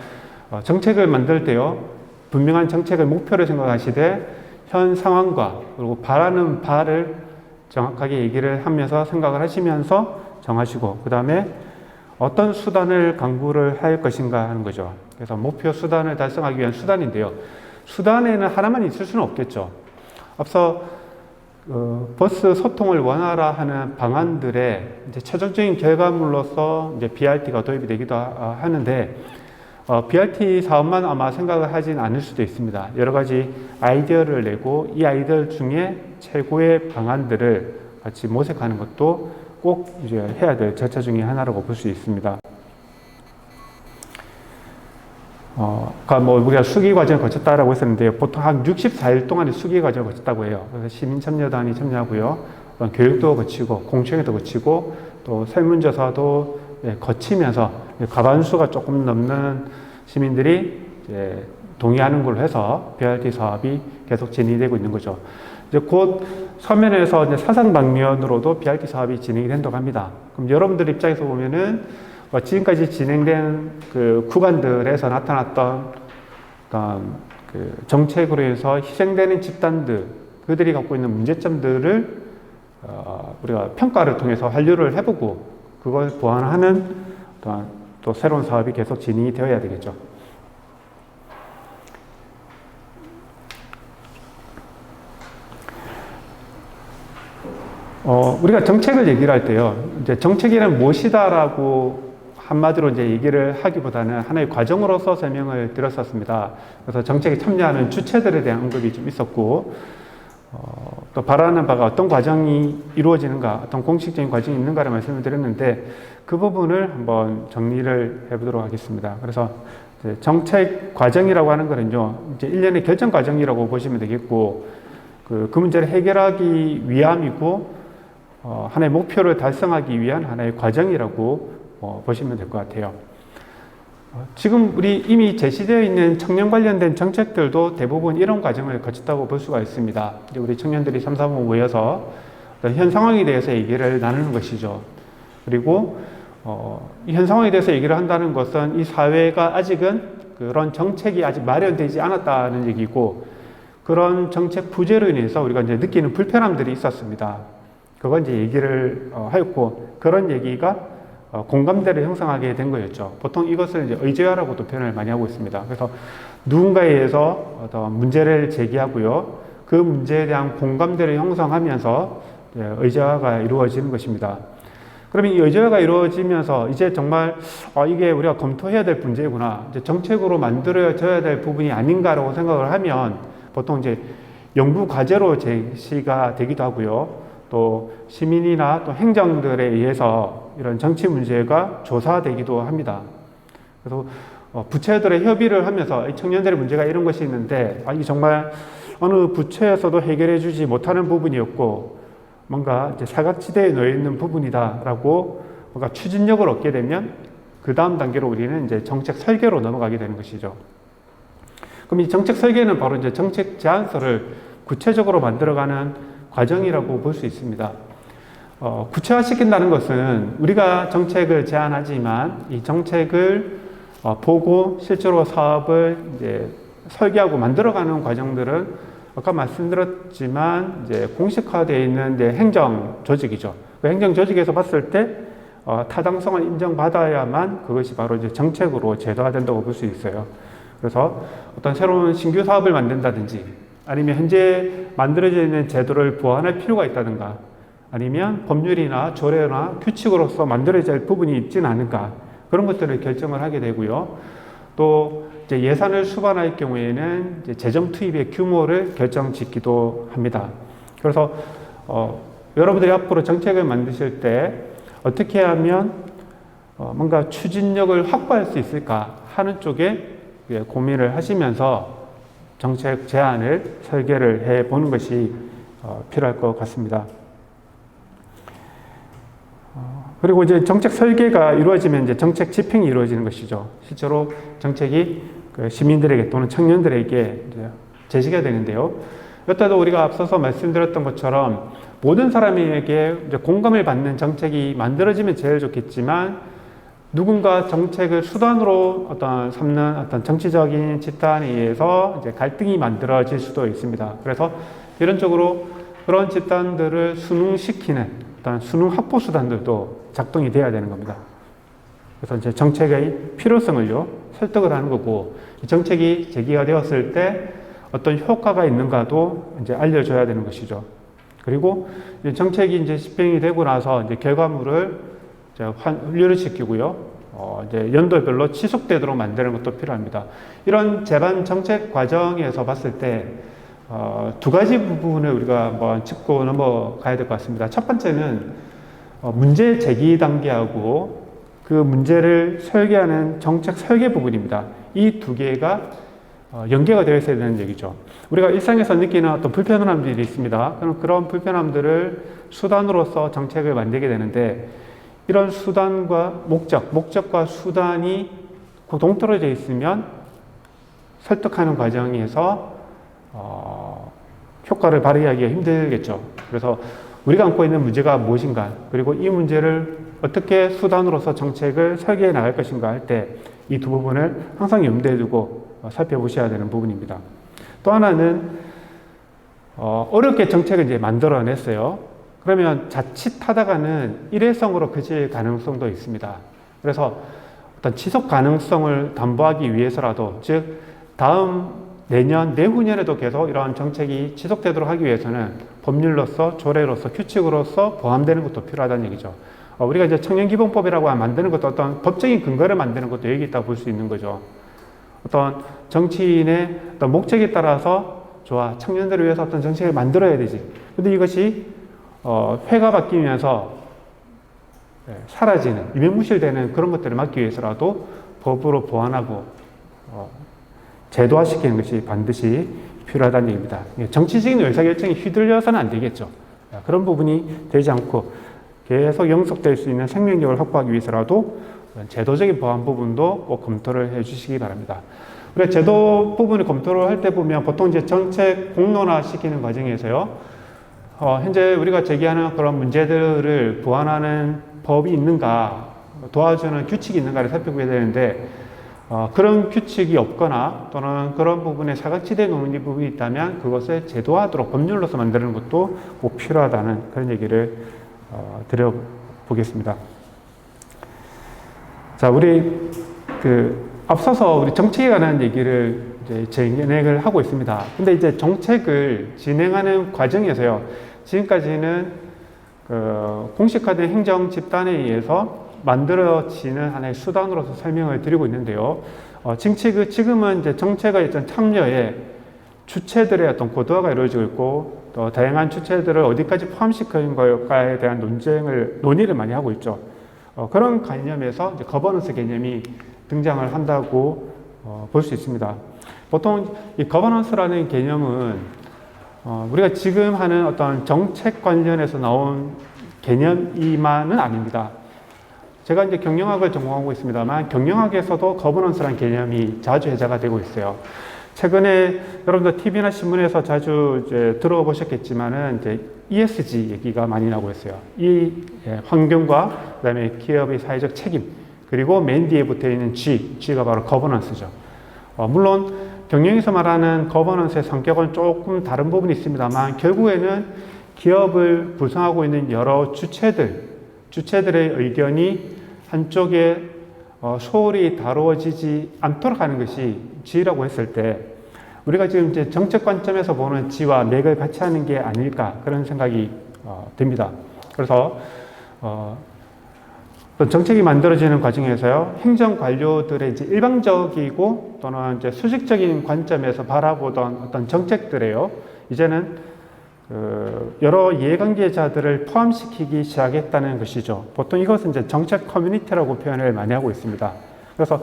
Speaker 2: 정책을 만들 때요, 분명한 정책을 목표를 생각하시되 현 상황과 그리고 바라는 바를 정확하게 얘기를 하면서 생각을 하시면서 정하시고, 그 다음에 어떤 수단을 강구를 할 것인가 하는 거죠. 그래서 목표 수단을 달성하기 위한 수단인데요, 수단에는 하나만 있을 수는 없겠죠. 앞서 버스 소통을 원활화하는 방안들의 이제 최종적인 결과물로서 이제 BRT가 도입이 되기도 하는데, BRT 사업만 아마 생각을 하진 않을 수도 있습니다. 여러 가지 아이디어를 내고 이 아이디어 중에 최고의 방안들을 같이 모색하는 것도 꼭 이제 해야 될 절차 중에 하나라고 볼 수 있습니다. 그러니까 뭐 우리가 수기 과정을 거쳤다라고 했었는데요, 보통 한 64일 동안의 수기 과정을 거쳤다고 해요. 그래서 시민 참여단이 참여하고요, 교육도 거치고 공청회도 거치고 또 설문조사도 거치면서 과반수가 조금 넘는 시민들이 이제 동의하는 걸로 해서 BRT 사업이 계속 진행이 되고 있는 거죠. 이제 곧 서면에서 이제 사상 방면으로도 BRT 사업이 진행이 된다고 합니다. 그럼 여러분들 입장에서 보면은 지금까지 진행된 그 구간들에서 나타났던 어떤 그 정책으로 해서 희생되는 집단들, 그들이 갖고 있는 문제점들을 우리가 평가를 통해서 한류를 해보고 그걸 보완하는 또 새로운 사업이 계속 진행이 되어야 되겠죠. 우리가 정책을 얘기를 할 때요, 이제 정책이란 무엇이다라고 한마디로 이제 얘기를 하기보다는 하나의 과정으로서 설명을 드렸었습니다. 그래서 정책에 참여하는 주체들에 대한 언급이 좀 있었고, 또 바라는 바가 어떤 과정이 이루어지는가, 어떤 공식적인 과정이 있는가를 말씀을 드렸는데, 그 부분을 한번 정리를 해보도록 하겠습니다. 그래서 정책 과정이라고 하는 거는요, 이제 일련의 결정 과정이라고 보시면 되겠고, 그 문제를 해결하기 위함이고, 하나의 목표를 달성하기 위한 하나의 과정이라고 보시면 될 것 같아요. 지금 우리 이미 제시되어 있는 청년 관련된 정책들도 대부분 이런 과정을 거쳤다고 볼 수가 있습니다. 이제 우리 청년들이 3, 4분 모여서 현 상황에 대해서 얘기를 나누는 것이죠. 그리고 이 현 상황에 대해서 얘기를 한다는 것은 이 사회가 아직은 그런 정책이 아직 마련되지 않았다는 얘기고, 그런 정책 부재로 인해서 우리가 이제 느끼는 불편함들이 있었습니다. 그건 이제 얘기를 하였고, 그런 얘기가 공감대를 형성하게 된 거였죠. 보통 이것을 이제 의제화라고도 표현을 많이 하고 있습니다. 그래서 누군가에 의해서 어떤 문제를 제기하고요, 그 문제에 대한 공감대를 형성하면서 의제화가 이루어지는 것입니다. 그러면 이 의제화가 이루어지면서 이제 정말 이게 우리가 검토해야 될 문제구나, 이제 정책으로 만들어져야 될 부분이 아닌가라고 생각을 하면 보통 이제 연구 과제로 제시가 되기도 하고요, 또 시민이나 또 행정들에 의해서 이런 정치 문제가 조사되기도 합니다. 그래서 부처들의 협의를 하면서 이 청년들의 문제가 이런 것이 있는데, 이 정말 어느 부처에서도 해결해 주지 못하는 부분이었고 뭔가 이제 사각지대에 놓여 있는 부분이다라고 뭔가 추진력을 얻게 되면 그 다음 단계로 우리는 이제 정책 설계로 넘어가게 되는 것이죠. 그럼 이 정책 설계는 바로 이제 정책 제안서를 구체적으로 만들어가는 과정이라고 볼 수 있습니다. 구체화시킨다는 것은 우리가 정책을 제안하지만 이 정책을 보고 실제로 사업을 이제 설계하고 만들어가는 과정들은 아까 말씀드렸지만 이제 공식화되어 있는 이제 행정 조직이죠. 그 행정 조직에서 봤을 때 타당성을 인정받아야만 그것이 바로 이제 정책으로 제도화된다고 볼 수 있어요. 그래서 어떤 새로운 신규 사업을 만든다든지, 아니면 현재 만들어져 있는 제도를 보완할 필요가 있다든가, 아니면 법률이나 조례나 규칙으로서 만들어져야 할 부분이 있지는 않을까, 그런 것들을 결정을 하게 되고요. 또 이제 예산을 수반할 경우에는 이제 재정 투입의 규모를 결정짓기도 합니다. 그래서 여러분들이 앞으로 정책을 만드실 때 어떻게 하면 뭔가 추진력을 확보할 수 있을까 하는 쪽에 고민을 하시면서 정책 제안을 설계를 해 보는 것이 필요할 것 같습니다. 그리고 이제 정책 설계가 이루어지면 이제 정책 집행이 이루어지는 것이죠. 실제로 정책이 시민들에게 또는 청년들에게 이제 제시가 되는데요. 여기도 우리가 앞서서 말씀드렸던 것처럼 모든 사람에게 이제 공감을 받는 정책이 만들어지면 제일 좋겠지만, 누군가 정책을 수단으로 삼는 어떤 정치적인 집단에 의해서 이제 갈등이 만들어질 수도 있습니다. 그래서 이런쪽으로 그런 집단들을 순응시키는 어떤 순응 확보 수단들도 작동이 돼야 되는 겁니다. 그래서 이제 정책의 필요성을요, 설득을 하는 거고, 이 정책이 제기가 되었을 때 어떤 효과가 있는가도 이제 알려줘야 되는 것이죠. 그리고 이제 정책이 이제 집행이 되고 나서 이제 결과물을 환류를 시키고요, 이제 연도별로 지속되도록 만드는 것도 필요합니다. 이런 제반 정책 과정에서 봤을 때 두 가지 부분을 우리가 한번 짚고 넘어가야 될 것 같습니다. 첫 번째는 문제 제기 단계하고 그 문제를 설계하는 정책 설계 부분입니다. 이 두 개가 연계가 되어 있어야 되는 얘기죠. 우리가 일상에서 느끼는 어떤 불편함들이 있습니다. 그런 불편함들을 수단으로서 정책을 만들게 되는데, 이런 수단과 목적과 수단이 동떨어져 있으면 설득하는 과정에서 효과를 발휘하기가 힘들겠죠. 그래서 우리가 안고 있는 문제가 무엇인가, 그리고 이 문제를 어떻게 수단으로서 정책을 설계해 나갈 것인가 할 때 이 두 부분을 항상 염두에 두고 살펴보셔야 되는 부분입니다. 또 하나는 어렵게 정책을 이제 만들어냈어요. 그러면 자칫하다가는 일회성으로 그칠 가능성도 있습니다. 그래서 어떤 지속 가능성을 담보하기 위해서라도, 즉 다음 내년, 내후년에도 계속 이러한 정책이 지속되도록 하기 위해서는 법률로서, 조례로서, 규칙으로서 보완되는 것도 필요하다는 얘기죠. 우리가 이제 청년기본법이라고 만드는 것도 어떤 법적인 근거를 만드는 것도 여기 있다고 볼 수 있는 거죠. 어떤 정치인의 어떤 목적에 따라서 좋아, 청년들을 위해서 어떤 정책을 만들어야 되지. 근데 이것이 회가 바뀌면서 사라지는, 유명무실되는 그런 것들을 막기 위해서라도 법으로 보완하고 제도화시키는 것이 반드시 필요하다는 얘기입니다. 정치적인 의사결정이 휘둘려서는 안 되겠죠. 그런 부분이 되지 않고 계속 영속될 수 있는 생명력을 확보하기 위해서라도 제도적인 보완 부분도 꼭 검토를 해 주시기 바랍니다. 우리가 제도 부분을 검토를 할 때 보면 보통 이제 정책 공론화 시키는 과정에서요, 현재 우리가 제기하는 그런 문제들을 보완하는 법이 있는가, 도와주는 규칙이 있는가를 살펴보게 되는데, 그런 규칙이 없거나 또는 그런 부분에 사각지대에 놓는 부분이 있다면 그것을 제도화하도록 법률로서 만드는 것도 꼭 필요하다는 그런 얘기를 드려보겠습니다. 자, 우리 앞서서 우리 정책에 관한 얘기를 이제 진행을 하고 있습니다. 근데 이제 정책을 진행하는 과정에서요, 지금까지는 공식화된 행정 집단에 의해서 만들어지는 하나의 수단으로서 설명을 드리고 있는데요. 지금은 이제 정책의 어떤 참여에 주체들의 어떤 고도화가 이루어지고 있고, 또 다양한 주체들을 어디까지 포함시키는 걸까에 대한 논의를 많이 하고 있죠. 그런 개념에서 이제 거버넌스 개념이 등장을 한다고 볼 수 있습니다. 보통 이 거버넌스라는 개념은 우리가 지금 하는 어떤 정책 관련해서 나온 개념이만은 아닙니다. 제가 이제 경영학을 전공하고 있습니다만 경영학에서도 거버넌스라는 개념이 자주 회자가 되고 있어요. 최근에 여러분들 TV나 신문에서 자주 이제 들어보셨겠지만은 이제 ESG 얘기가 많이 나오고 있어요. 환경과 그다음에 기업의 사회적 책임, 그리고 맨 뒤에 붙어 있는 G가 바로 거버넌스죠. 물론 경영에서 말하는 거버넌스의 성격은 조금 다른 부분이 있습니다만 결국에는 기업을 구성하고 있는 여러 주체들의 의견이 한쪽에 소홀히 다루어지지 않도록 하는 것이 G라고 했을 때, 우리가 지금 이제 정책 관점에서 보는 G와 맥을 같이 하는 게 아닐까, 그런 생각이 듭니다. 그래서 정책이 만들어지는 과정에서요, 행정 관료들의 이제 일방적이고 또는 이제 수직적인 관점에서 바라보던 어떤 정책들에요, 이제는 여러 이해관계자들을 포함시키기 시작했다는 것이죠. 보통 이것은 이제 정책 커뮤니티라고 표현을 많이 하고 있습니다. 그래서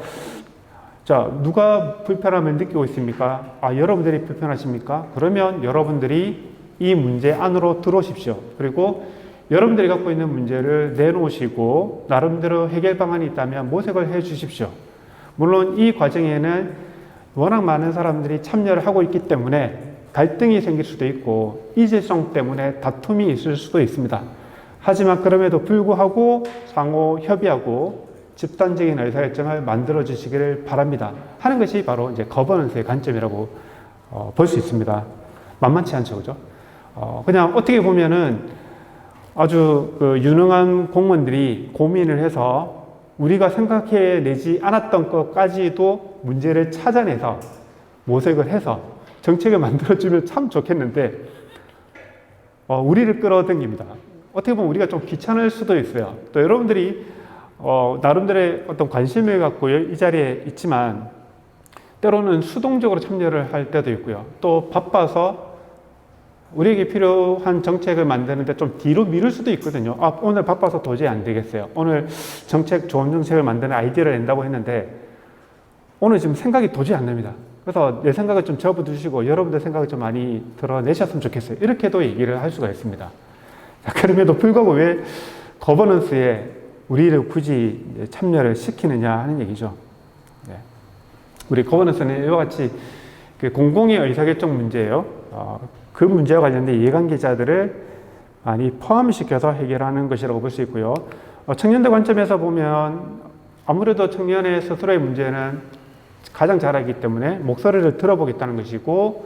Speaker 2: 자, 누가 불편함을 느끼고 있습니까? 여러분들이 불편하십니까? 그러면 여러분들이 이 문제 안으로 들어오십시오. 그리고 여러분들이 갖고 있는 문제를 내놓으시고 나름대로 해결 방안이 있다면 모색을 해 주십시오. 물론 이 과정에는 워낙 많은 사람들이 참여를 하고 있기 때문에 갈등이 생길 수도 있고 이질성 때문에 다툼이 있을 수도 있습니다. 하지만 그럼에도 불구하고 상호 협의하고 집단적인 의사결정을 만들어 주시기를 바랍니다 하는 것이 바로 이제 거버넌스의 관점이라고 볼 수 있습니다. 만만치 않죠, 그죠? 그냥 어떻게 보면은 아주 유능한 공무원들이 고민을 해서 우리가 생각해내지 않았던 것까지도 문제를 찾아내서 모색을 해서 정책을 만들어주면 참 좋겠는데 우리를 끌어당깁니다. 어떻게 보면 우리가 좀 귀찮을 수도 있어요. 또 여러분들이 나름대로의 어떤 관심을 갖고 이 자리에 있지만 때로는 수동적으로 참여를 할 때도 있고요. 또 바빠서 우리에게 필요한 정책을 만드는데 좀 뒤로 미룰 수도 있거든요. 오늘 바빠서 도저히 안 되겠어요. 오늘 좋은 정책을 만드는 아이디어를 낸다고 했는데 오늘 지금 생각이 도저히 안 납니다. 그래서 내 생각을 좀 접어두시고 여러분들 생각을 좀 많이 드러내셨으면 좋겠어요. 이렇게도 얘기를 할 수가 있습니다. 자, 그럼에도 불구하고 왜 거버넌스에 우리를 굳이 참여를 시키느냐 하는 얘기죠. 네. 우리 거버넌스는 이와 같이 공공의 의사결정 문제예요. 그 문제와 관련된 이해관계자들을 많이 포함시켜서 해결하는 것이라고 볼 수 있고요. 청년들 관점에서 보면 아무래도 청년의 스스로의 문제는 가장 잘 알기 때문에 목소리를 들어보겠다는 것이고,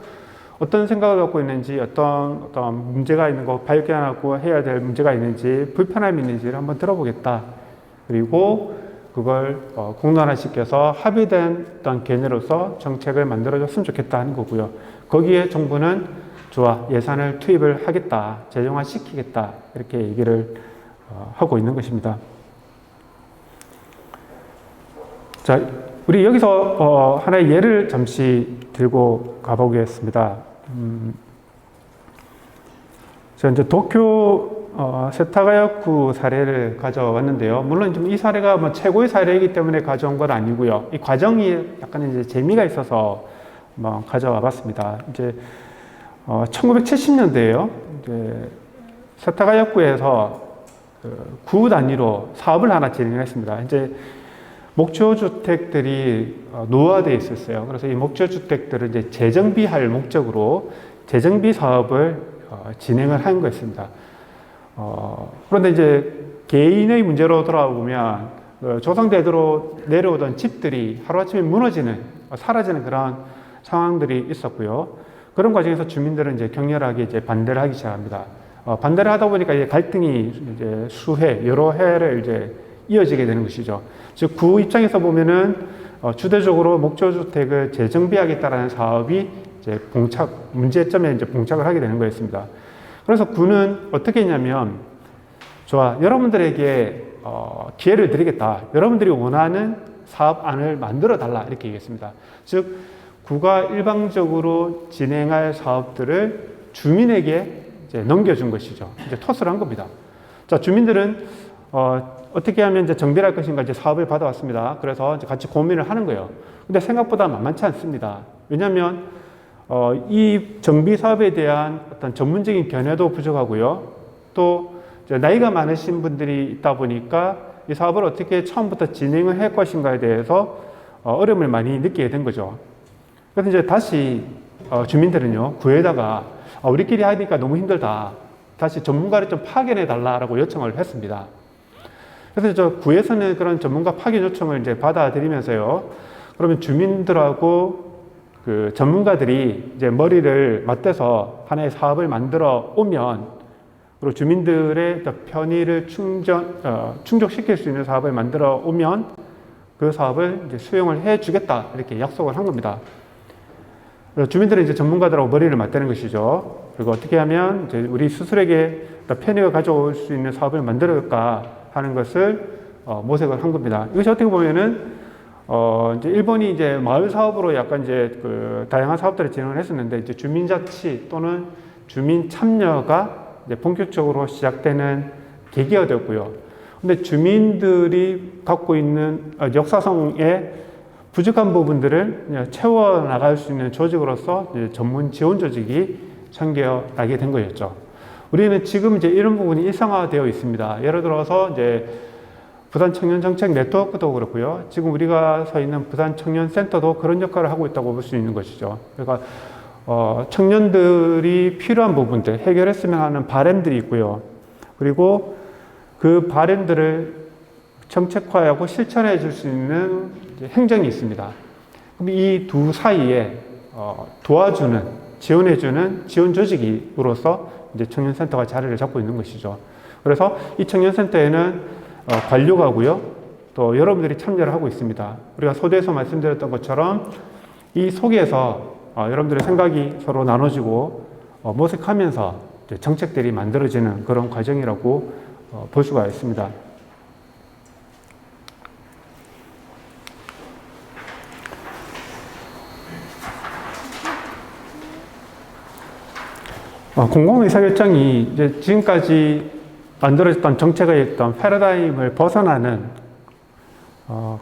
Speaker 2: 어떤 생각을 갖고 있는지, 어떤 문제가 있는 거, 발견하고 해야 될 문제가 있는지, 불편함이 있는지를 한번 들어보겠다. 그리고 그걸 공론화시켜서 합의된 어떤 개념으로서 정책을 만들어줬으면 좋겠다 하는 거고요. 거기에 정부는 좋아, 예산을 투입을 하겠다, 재정화시키겠다, 이렇게 얘기를 하고 있는 것입니다. 자, 우리 여기서 하나의 예를 잠시 들고 가보겠습니다. 제가 이제 도쿄 세타가야쿠 사례를 가져왔는데요. 물론 좀 이 사례가 뭐 최고의 사례이기 때문에 가져온 건 아니고요. 이 과정이 약간 이제 재미가 있어서 가져와 봤습니다. 이제 1970년대에요. 이제 세타가야쿠에서 구 단위로 사업을 하나 진행했습니다. 이제 목조 주택들이 노후화되어 있었어요. 그래서 이 목조 주택들을 이제 재정비할 목적으로 재정비 사업을 진행을 한 것입니다. 그런데 이제 개인의 문제로 돌아보면 조상대대로 내려오던 집들이 하루아침에 무너지는, 사라지는 그런 상황들이 있었고요. 그런 과정에서 주민들은 이제 격렬하게 이제 반대를 하기 시작합니다. 반대를 하다 보니까 이제 갈등이 이제 수해, 여러 해를 이제 이어지게 되는 것이죠. 즉, 구 입장에서 보면은 주대적으로 목조주택을 재정비하겠다라는 사업이 이제 문제점에 이제 봉착을 하게 되는 거였습니다. 그래서 구는 어떻게 했냐면, 좋아, 여러분들에게 기회를 드리겠다. 여러분들이 원하는 사업안을 만들어 달라. 이렇게 얘기했습니다. 즉, 구가 일방적으로 진행할 사업들을 주민에게 이제 넘겨준 것이죠. 이제 토스를 한 겁니다. 자, 주민들은 어떻게 하면 이제 정비를 할 것인가 이제 사업을 받아왔습니다. 그래서 이제 같이 고민을 하는 거예요. 근데 생각보다 만만치 않습니다. 왜냐하면 이 정비 사업에 대한 어떤 전문적인 견해도 부족하고요. 또 이제 나이가 많으신 분들이 있다 보니까 이 사업을 어떻게 처음부터 진행을 할 것인가에 대해서 어려움을 많이 느끼게 된 거죠. 그래서 이제 다시 주민들은요, 구에다가 우리끼리 하니까 너무 힘들다. 다시 전문가를 좀 파견해 달라라고 요청을 했습니다. 그래서 저 구에서는 그런 전문가 파견 요청을 이제 받아들이면서요. 그러면 주민들하고 그 전문가들이 이제 머리를 맞대서 하나의 사업을 만들어 오면, 그리고 주민들의 편의를 충족시킬 수 있는 사업을 만들어 오면 그 사업을 이제 수용을 해 주겠다. 이렇게 약속을 한 겁니다. 주민들은 이제 전문가들하고 머리를 맞대는 것이죠. 그리고 어떻게 하면 이제 우리 스스로에게 편의가 가져올 수 있는 사업을 만들어갈까 하는 것을 모색을 한 겁니다. 이것이 어떻게 보면은 이제 일본이 이제 마을 사업으로 약간 이제 그 다양한 사업들을 진행을 했었는데, 이제 주민자치 또는 주민 참여가 이제 본격적으로 시작되는 계기가 되었고요. 근데 주민들이 갖고 있는 역사성의 부족한 부분들을 채워나갈 수 있는 조직으로서 전문 지원 조직이 생겨나게 된 거였죠. 우리는 지금 이제 이런 부분이 일상화되어 있습니다. 예를 들어서 이제 부산 청년 정책 네트워크도 그렇고요. 지금 우리가 서 있는 부산 청년 센터도 그런 역할을 하고 있다고 볼 수 있는 것이죠. 그러니까 청년들이 필요한 부분들, 해결했으면 하는 바람들이 있고요. 그리고 그 바람들을 정책화하고 실천해 줄 수 있는 행정이 있습니다. 그럼 이 두 사이에 도와주는, 지원해주는 지원 조직으로서 이제 청년센터가 자리를 잡고 있는 것이죠. 그래서 이 청년센터에는 관료가고요. 또 여러분들이 참여를 하고 있습니다. 우리가 소대에서 말씀드렸던 것처럼 이 속에서 여러분들의 생각이 서로 나눠지고 모색하면서 정책들이 만들어지는 그런 과정이라고 볼 수가 있습니다. 공공의사결정이 이제 지금까지 만들어졌던 정책의 어떤 패러다임을 벗어나는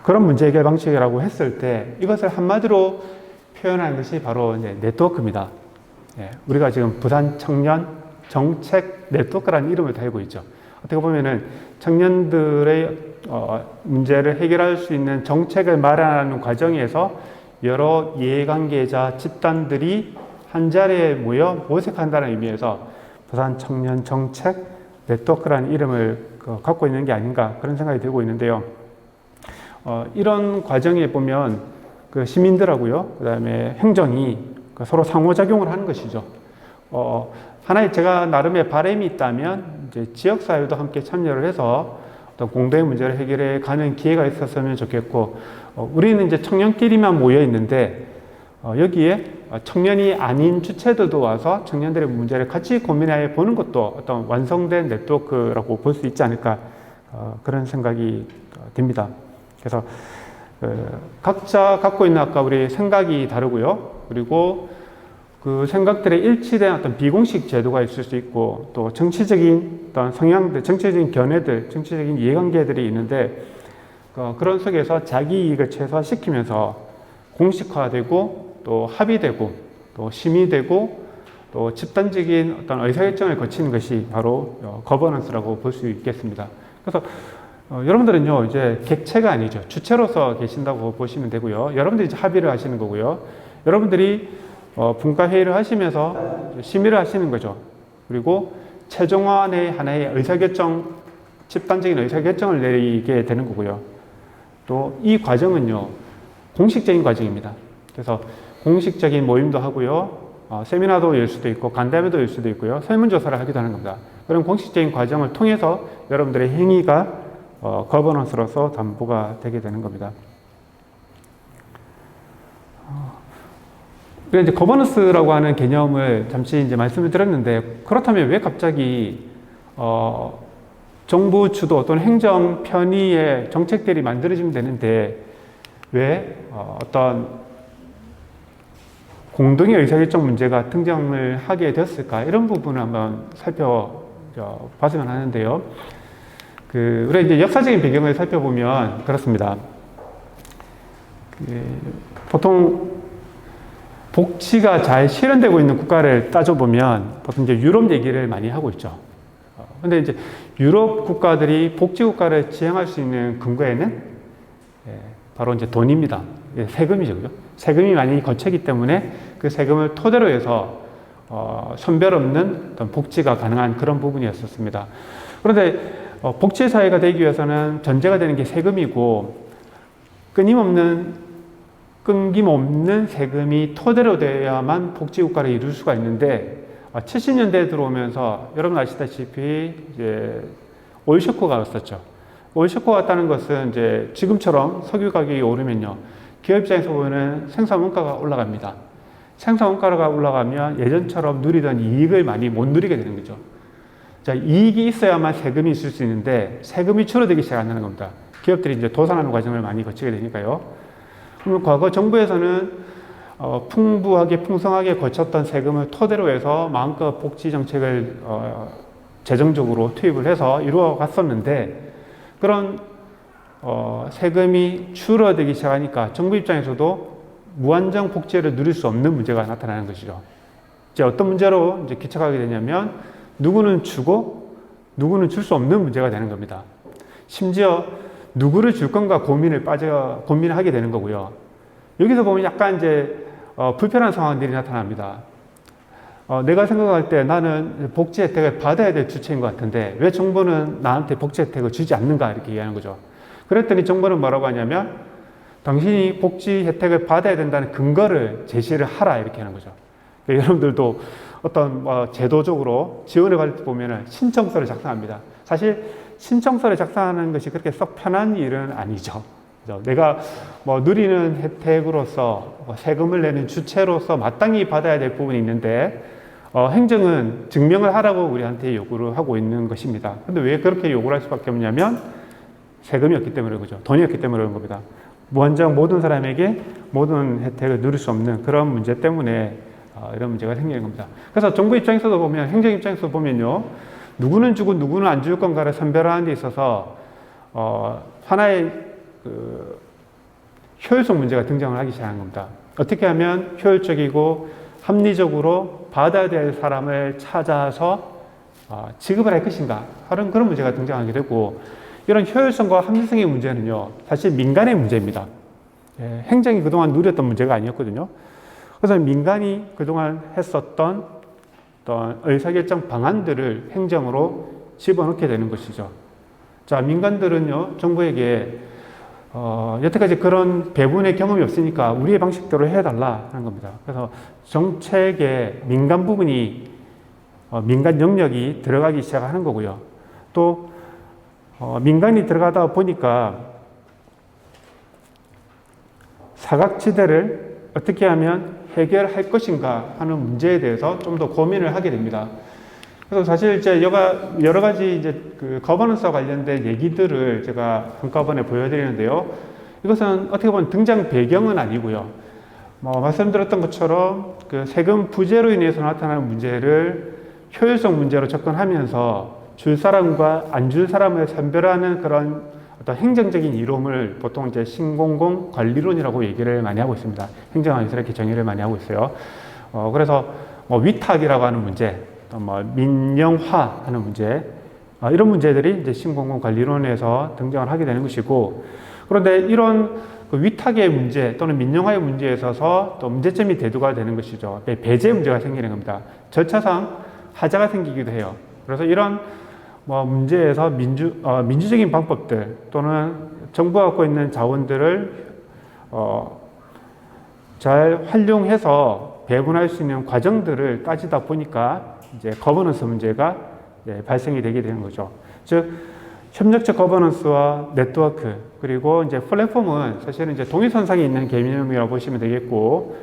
Speaker 2: 그런 문제 해결 방식이라고 했을 때, 이것을 한마디로 표현한 것이 바로 이제 네트워크입니다. 예, 우리가 지금 부산 청년 정책 네트워크라는 이름을 달고 있죠. 어떻게 보면은 청년들의 문제를 해결할 수 있는 정책을 마련하는 과정에서 여러 이해관계자 집단들이 한 자리에 모여 모색한다는 의미에서 부산 청년 정책 네트워크라는 이름을 갖고 있는 게 아닌가, 그런 생각이 들고 있는데요. 이런 과정에 보면 그 시민들하고요, 그 다음에 행정이 서로 상호작용을 하는 것이죠. 하나의 제가 나름의 바람이 있다면 이제 지역사회도 함께 참여를 해서 어떤 공동의 문제를 해결해 가는 기회가 있었으면 좋겠고, 우리는 이제 청년끼리만 모여 있는데 여기에 청년이 아닌 주체들도 와서 청년들의 문제를 같이 고민해 보는 것도 어떤 완성된 네트워크라고 볼 수 있지 않을까, 그런 생각이 듭니다. 그래서 각자 갖고 있는 아까 우리 생각이 다르고요. 그리고 그 생각들의 일치된 어떤 비공식 제도가 있을 수 있고, 또 정치적인 어떤 성향들, 정치적인 견해들, 정치적인 이해관계들이 있는데, 그런 속에서 자기 이익을 최소화시키면서 공식화되고 또 합의되고 또 심의되고 또 집단적인 어떤 의사결정을 거치는 것이 바로 거버넌스라고 볼 수 있겠습니다. 그래서 여러분들은요, 이제 객체가 아니죠. 주체로서 계신다고 보시면 되고요. 여러분들이 이제 합의를 하시는 거고요. 여러분들이 분과회의를 하시면서 심의를 하시는 거죠. 그리고 최종안의 하나의 의사결정, 집단적인 의사결정을 내리게 되는 거고요. 또 이 과정은요, 공식적인 과정입니다. 그래서 공식적인 모임도 하고요, 세미나도 열 수도 있고, 간담회도 열 수도 있고요, 설문조사를 하기도 하는 겁니다. 그런 공식적인 과정을 통해서 여러분들의 행위가 거버넌스로서 담보가 되게 되는 겁니다. 그래서 이제 거버넌스라고 하는 개념을 잠시 이제 말씀을 드렸는데, 그렇다면 왜 갑자기 정부 주도 또는 행정 편의의 정책들이 만들어지면 되는데 왜 어떤 공동의 의사결정 문제가 등장을 하게 되었을까? 이런 부분을 한번 살펴봤으면 하는데요. 우리가 이제 역사적인 배경을 살펴보면 그렇습니다. 보통 복지가 잘 실현되고 있는 국가를 따져보면 보통 이제 유럽 얘기를 많이 하고 있죠. 근데 이제 유럽 국가들이 복지 국가를 지향할 수 있는 근거에는 바로 이제 돈입니다. 세금이죠, 그죠? 세금이 많이 거치기 때문에 그 세금을 토대로 해서 선별 없는 어떤 복지가 가능한 그런 부분이었었습니다. 그런데 복지 사회가 되기 위해서는 전제가 되는 게 세금이고 끊김없는 세금이 토대로 돼야만 복지 국가를 이룰 수가 있는데 70년대에 들어오면서 여러분 아시다시피 이제 오일 쇼크가 왔었죠. 오일 쇼크가 왔다는 것은 이제 지금처럼 석유 가격이 오르면요, 기업 입장에서 보면 생산 원가가 올라갑니다. 생산 원가가 올라가면 예전처럼 누리던 이익을 많이 못 누리게 되는 거죠. 자, 이익이 있어야만 세금이 있을 수 있는데 세금이 줄어들기 시작한다는 겁니다. 기업들이 이제 도산하는 과정을 많이 거치게 되니까요. 그러면 과거 정부에서는 풍부하게 풍성하게 거쳤던 세금을 토대로 해서 마음껏 복지 정책을 재정적으로 투입을 해서 이루어 갔었는데 그런 세금이 줄어들기 시작하니까 정부 입장에서도 무한정 복지를 누릴 수 없는 문제가 나타나는 것이죠. 이제 어떤 문제로 이제 기착하게 되냐면 누구는 주고 누구는 줄 수 없는 문제가 되는 겁니다. 심지어 누구를 줄 건가 고민을 하게 되는 거고요. 여기서 보면 약간 이제 불편한 상황들이 나타납니다. 내가 생각할 때 나는 복지 혜택을 받아야 될 주체인 것 같은데 왜 정부는 나한테 복지 혜택을 주지 않는가 이렇게 얘기하는 거죠. 그랬더니 정부는 뭐라고 하냐면 당신이 복지 혜택을 받아야 된다는 근거를 제시를 하라 이렇게 하는 거죠. 그러니까 여러분들도 어떤 제도적으로 지원을 받을 때 보면 신청서를 작성합니다. 사실 신청서를 작성하는 것이 그렇게 썩 편한 일은 아니죠. 내가 누리는 혜택으로서 세금을 내는 주체로서 마땅히 받아야 될 부분이 있는데 행정은 증명을 하라고 우리한테 요구를 하고 있는 것입니다. 근데 왜 그렇게 요구를 할 수밖에 없냐면 세금이었기 때문에 그죠. 돈이었기 때문에 그런 겁니다. 무한정 모든 사람에게 모든 혜택을 누릴 수 없는 그런 문제 때문에 이런 문제가 생기는 겁니다. 그래서 정부 입장에서도 보면 행정 입장에서 보면요. 누구는 주고 누구는 안 줄 건가를 선별하는 데 있어서 하나의 효율성 문제가 등장을 하기 시작한 겁니다. 어떻게 하면 효율적이고 합리적으로 받아야 될 사람을 찾아서 지급을 할 것인가 하는 그런 문제가 등장하게 되고 이런 효율성과 합리성의 문제는요 사실 민간의 문제입니다. 행정이 그동안 누렸던 문제가 아니었거든요. 그래서 민간이 그동안 했었던 어떤 의사결정 방안들을 행정으로 집어넣게 되는 것이죠. 자, 민간들은요 정부에게 여태까지 그런 배분의 경험이 없으니까 우리의 방식대로 해달라 하는 겁니다. 그래서 정책의 민간 부분이 민간 영역이 들어가기 시작하는 거고요. 또 민간이 들어가다 보니까 사각지대를 어떻게 하면 해결할 것인가 하는 문제에 대해서 좀 더 고민을 하게 됩니다. 그래서 사실 이제 여러 가지 이제 그 거버넌스와 관련된 얘기들을 제가 한꺼번에 보여드리는데요. 이것은 어떻게 보면 등장 배경은 아니고요. 말씀드렸던 것처럼 그 세금 부재로 인해서 나타나는 문제를 효율성 문제로 접근하면서 줄 사람과 안 줄 사람을 선별하는 그런 어떤 행정적인 이론을 보통 이제 신공공 관리론이라고 얘기를 많이 하고 있습니다. 행정학에서 이렇게 정의를 많이 하고 있어요. 그래서 위탁이라고 하는 문제, 또 민영화하는 문제, 이런 문제들이 이제 신공공관리론에서 등장을 하게 되는 것이고, 그런데 이런 그 위탁의 문제 또는 민영화의 문제에 있어서 또 문제점이 대두가 되는 것이죠. 배제 문제가 생기는 겁니다. 절차상 하자가 생기기도 해요. 그래서 이런 문제에서 민주적인 방법들 또는 정부가 갖고 있는 자원들을 잘 활용해서 배분할 수 있는 과정들을 따지다 보니까 이제 거버넌스 문제가 발생이 되게 되는 거죠. 즉, 협력적 거버넌스와 네트워크, 그리고 이제 플랫폼은 사실은 이제 동일선상에 있는 개념이라고 보시면 되겠고,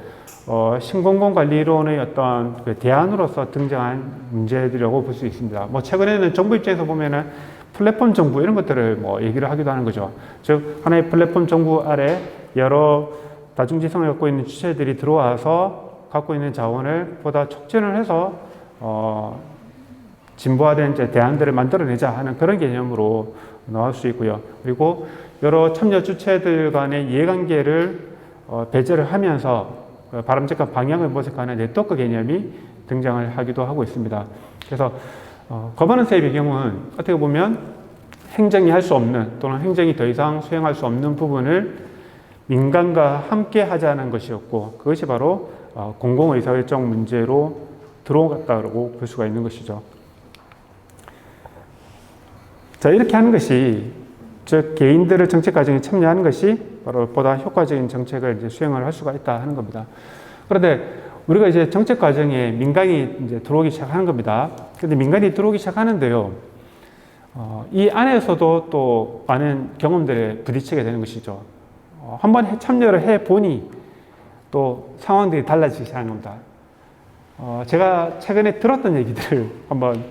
Speaker 2: 신공공관리론의 어떤 그 대안으로서 등장한 문제들이라고 볼 수 있습니다. 최근에는 정부 입장에서 보면은 플랫폼 정부 이런 것들을 얘기를 하기도 하는 거죠. 즉, 하나의 플랫폼 정부 아래 여러 다중지성을 갖고 있는 주체들이 들어와서 갖고 있는 자원을 보다 촉진을 해서, 진보화된 이제 대안들을 만들어내자 하는 그런 개념으로 나올 수 있고요. 그리고 여러 참여 주체들 간의 이해관계를 배제를 하면서 바람직한 방향을 모색하는 네트워크 개념이 등장을 하기도 하고 있습니다. 그래서 거버넌스의 배경은 어떻게 보면 행정이 할 수 없는 또는 행정이 더 이상 수행할 수 없는 부분을 민간과 함께 하자는 것이었고, 그것이 바로 공공의사결정 문제로 들어갔다고 볼 수가 있는 것이죠. 자, 이렇게 하는 것이, 즉 개인들을 정책 과정에 참여하는 것이 바로 보다 효과적인 정책을 이제 수행을 할 수가 있다 하는 겁니다. 그런데 우리가 이제 정책 과정에 민간이 이제 들어오기 시작하는 겁니다. 그런데 민간이 들어오기 시작하는데요, 이 안에서도 또 많은 경험들에 부딪히게 되는 것이죠. 한번 참여를 해 보니 또 상황들이 달라지기 시작하는 겁니다. 제가 최근에 들었던 얘기들을 한번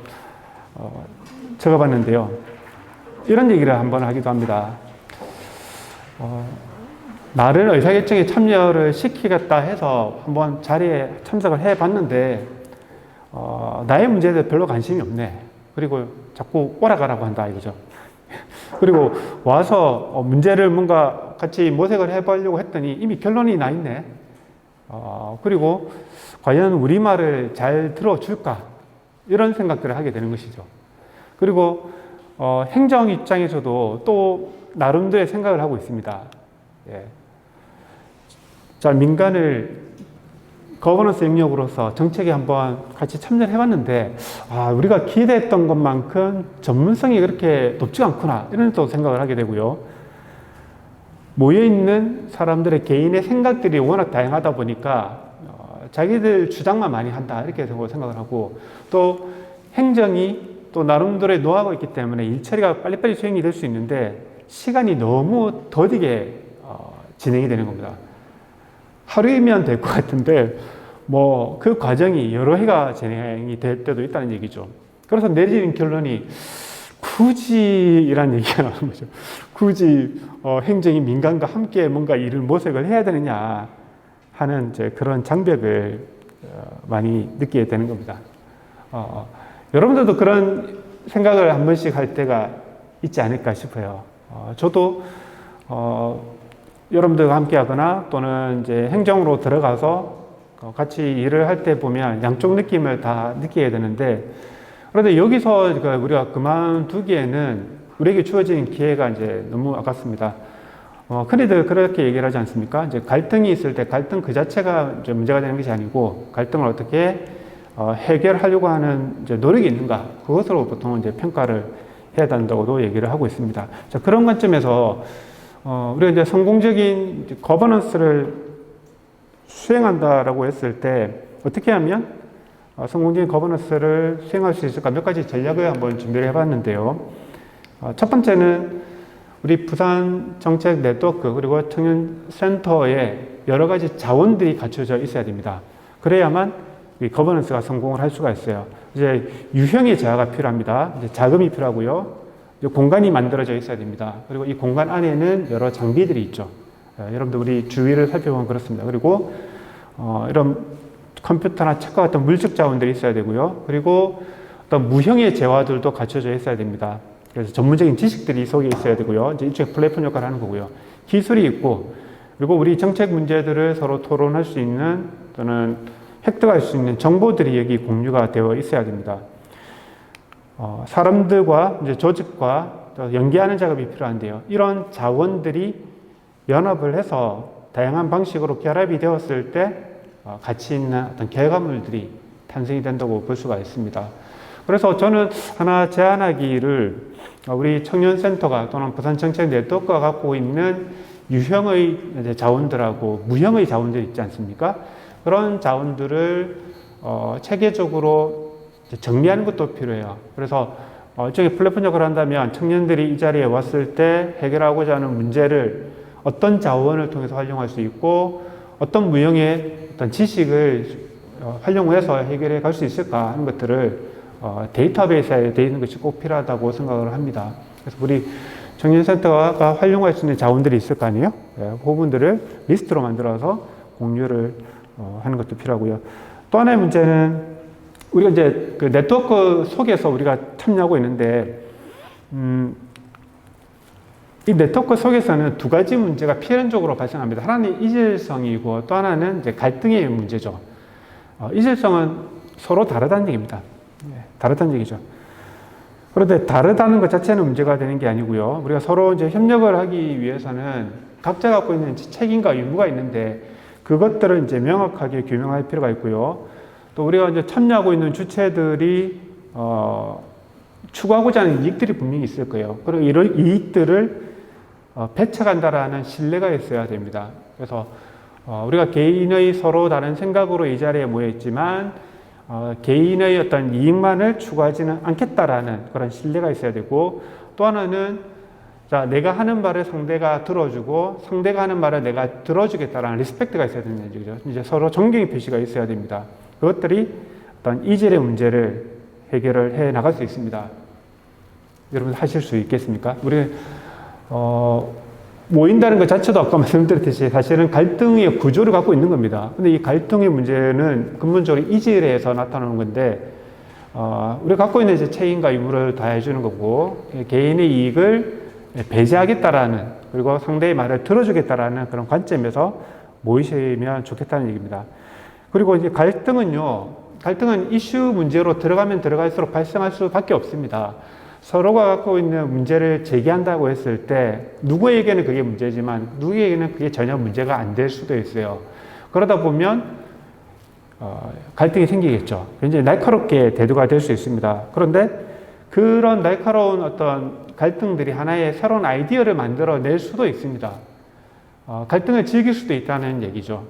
Speaker 2: 적어봤는데요. 이런 얘기를 한번 하기도 합니다. 나를 의사결정에 참여를 시키겠다 해서 한번 자리에 참석을 해봤는데 나의 문제에 별로 관심이 없네. 그리고 자꾸 오라가라고 한다 이거죠. 그리고 와서 문제를 뭔가 같이 모색을 해보려고 했더니 이미 결론이 나 있네. 그리고 과연 우리 말을 잘 들어줄까? 이런 생각들을 하게 되는 것이죠. 그리고 행정 입장에서도 또 나름대로의 생각을 하고 있습니다. 예. 자, 민간을 거버넌스 영역으로서 정책에 한번 같이 참여를 해봤는데, 우리가 기대했던 것만큼 전문성이 그렇게 높지가 않구나, 이런 또 생각을 하게 되고요. 모여있는 사람들의 개인의 생각들이 워낙 다양하다 보니까 자기들 주장만 많이 한다, 이렇게 생각을 하고, 또 행정이 또 나름대로의 노하우가 있기 때문에 일처리가 빨리빨리 수행이 될 수 있는데 시간이 너무 더디게 진행이 되는 겁니다. 하루이면 될 것 같은데 그 과정이 여러 해가 진행이 될 때도 있다는 얘기죠. 그래서 내리는 결론이 굳이 이란 얘기가 나오는 거죠. 굳이 행정이 민간과 함께 뭔가 일을 모색을 해야 되느냐 하는 이제 그런 장벽을 많이 느끼게 되는 겁니다. 여러분들도 그런 생각을 한 번씩 할 때가 있지 않을까 싶어요. 저도 여러분들과 함께 하거나 또는 이제 행정으로 들어가서 같이 일을 할 때 보면 양쪽 느낌을 다 느끼게 되는데, 그런데 여기서 우리가 그만두기에는 우리에게 주어진 기회가 이제 너무 아깝습니다. 흔히들 그렇게 얘기를 하지 않습니까? 이제 갈등이 있을 때 갈등 그 자체가 이제 문제가 되는 것이 아니고, 갈등을 어떻게 해결하려고 하는 이제 노력이 있는가, 그것으로 보통 이제 평가를 해야 된다고도 얘기를 하고 있습니다. 자, 그런 관점에서 우리가 이제 성공적인 거버넌스를 수행한다라고 했을 때 어떻게 하면 성공적인 거버넌스를 수행할 수 있을까, 몇 가지 전략을 한번 준비를 해봤는데요. 첫 번째는 우리 부산 정책 네트워크 그리고 청년센터에 여러 가지 자원들이 갖춰져 있어야 됩니다. 그래야만 이 거버넌스가 성공을 할 수가 있어요. 이제 유형의 재화가 필요합니다. 이제 자금이 필요하고요. 이제 공간이 만들어져 있어야 됩니다. 그리고 이 공간 안에는 여러 장비들이 있죠. 여러분들 우리 주위를 살펴보면 그렇습니다. 그리고 이런 컴퓨터나 책과 같은 물적 자원들이 있어야 되고요. 그리고 어떤 무형의 재화들도 갖춰져 있어야 됩니다. 그래서 전문적인 지식들이 속에 있어야 되고요. 이제 일종의 플랫폼 역할을 하는 거고요. 기술이 있고, 그리고 우리 정책 문제들을 서로 토론할 수 있는 또는 획득할 수 있는 정보들이 여기 공유가 되어 있어야 됩니다. 사람들과 이제 조직과 또 연계하는 작업이 필요한데요. 이런 자원들이 연합을 해서 다양한 방식으로 결합이 되었을 때 가치 있는 어떤 결과물들이 탄생이 된다고 볼 수가 있습니다. 그래서 저는 하나 제안하기를 우리 청년센터가 또는 부산정책 네트워크가 갖고 있는 유형의 자원들하고 무형의 자원들이 있지 않습니까? 그런 자원들을 체계적으로 정리하는 것도 필요해요. 그래서 일종의 플랫폼 역할을 한다면 청년들이 이 자리에 왔을 때 해결하고자 하는 문제를 어떤 자원을 통해서 활용할 수 있고 어떤 무형의 어떤 지식을 활용해서 해결해 갈 수 있을까 하는 것들을 데이터베이스에 되어 있는 것이 꼭 필요하다고 생각을 합니다. 그래서 우리 청년센터가 활용할 수 있는 자원들이 있을 거 아니에요? 그 부분들을 리스트로 만들어서 공유를 하는 것도 필요하고요. 또 하나의 문제는 우리가 이제 그 네트워크 속에서 우리가 참여하고 있는데, 이 네트워크 속에서는 두 가지 문제가 필연적으로 발생합니다. 하나는 이질성이고 또 하나는 이제 갈등의 문제죠. 이질성은 서로 다르다는 얘기입니다. 다르다는 얘기죠. 그런데 다르다는 것 자체는 문제가 되는 게 아니고요. 우리가 서로 이제 협력을 하기 위해서는 각자 갖고 있는 책임과 의무가 있는데 그것들을 이제 명확하게 규명할 필요가 있고요. 또 우리가 이제 참여하고 있는 주체들이 추구하고자 하는 이익들이 분명히 있을 거예요. 그리고 이런 이익들을 배척한다라는 신뢰가 있어야 됩니다. 그래서 우리가 개인의 서로 다른 생각으로 이 자리에 모여 있지만 개인의 어떤 이익만을 추구하지는 않겠다라는 그런 신뢰가 있어야 되고, 또 하나는 자, 내가 하는 말을 상대가 들어주고 상대가 하는 말을 내가 들어주겠다라는 리스펙트가 있어야 되는 얘기죠. 이제 서로 존경의 표시가 있어야 됩니다. 그것들이 어떤 이질의 문제를 해결을 해 나갈 수 있습니다. 여러분 하실 수 있겠습니까? 우리 모인다는 것 자체도 아까 말씀드렸듯이 사실은 갈등의 구조를 갖고 있는 겁니다. 근데 이 갈등의 문제는 근본적으로 이질에서 나타나는 건데, 우리가 갖고 있는 이제 책임과 의무를 다해주는 거고, 개인의 이익을 배제하겠다라는, 그리고 상대의 말을 들어주겠다라는 그런 관점에서 모이시면 좋겠다는 얘기입니다. 그리고 이제 갈등은 이슈 문제로 들어가면 들어갈수록 발생할 수밖에 없습니다. 서로가 갖고 있는 문제를 제기한다고 했을 때 누구에게는 그게 문제지만 누구에게는 그게 전혀 문제가 안 될 수도 있어요. 그러다 보면 갈등이 생기겠죠. 굉장히 날카롭게 대두가 될 수 있습니다. 그런데 그런 날카로운 어떤 갈등들이 하나의 새로운 아이디어를 만들어낼 수도 있습니다. 갈등을 즐길 수도 있다는 얘기죠.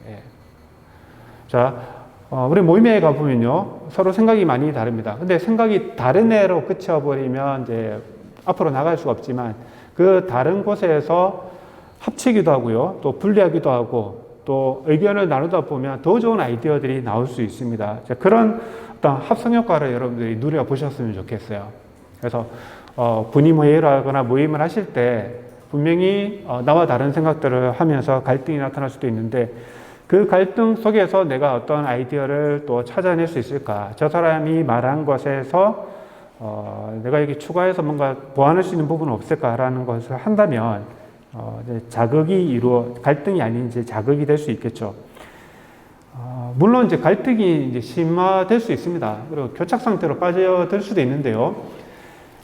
Speaker 2: 예. 자, 우리 모임에 가보면요, 서로 생각이 많이 다릅니다. 근데 생각이 다른 애로 그쳐버리면 이제 앞으로 나갈 수가 없지만 그 다른 곳에서 합치기도 하고요, 또 분리하기도 하고, 또 의견을 나누다 보면 더 좋은 아이디어들이 나올 수 있습니다. 자, 그런 어떤 합성 효과를 여러분들이 누려보셨으면 좋겠어요. 그래서 분위모회를 하거나 모임을 하실 때 분명히 나와 다른 생각들을 하면서 갈등이 나타날 수도 있는데, 그 갈등 속에서 내가 어떤 아이디어를 또 찾아낼 수 있을까? 저 사람이 말한 것에서 내가 여기 추가해서 뭔가 보완할 수 있는 부분은 없을까라는 것을 한다면 이제 갈등이 아닌 이제 자극이 될 수 있겠죠. 물론 이제 갈등이 이제 심화될 수 있습니다. 그리고 교착 상태로 빠져들 수도 있는데요.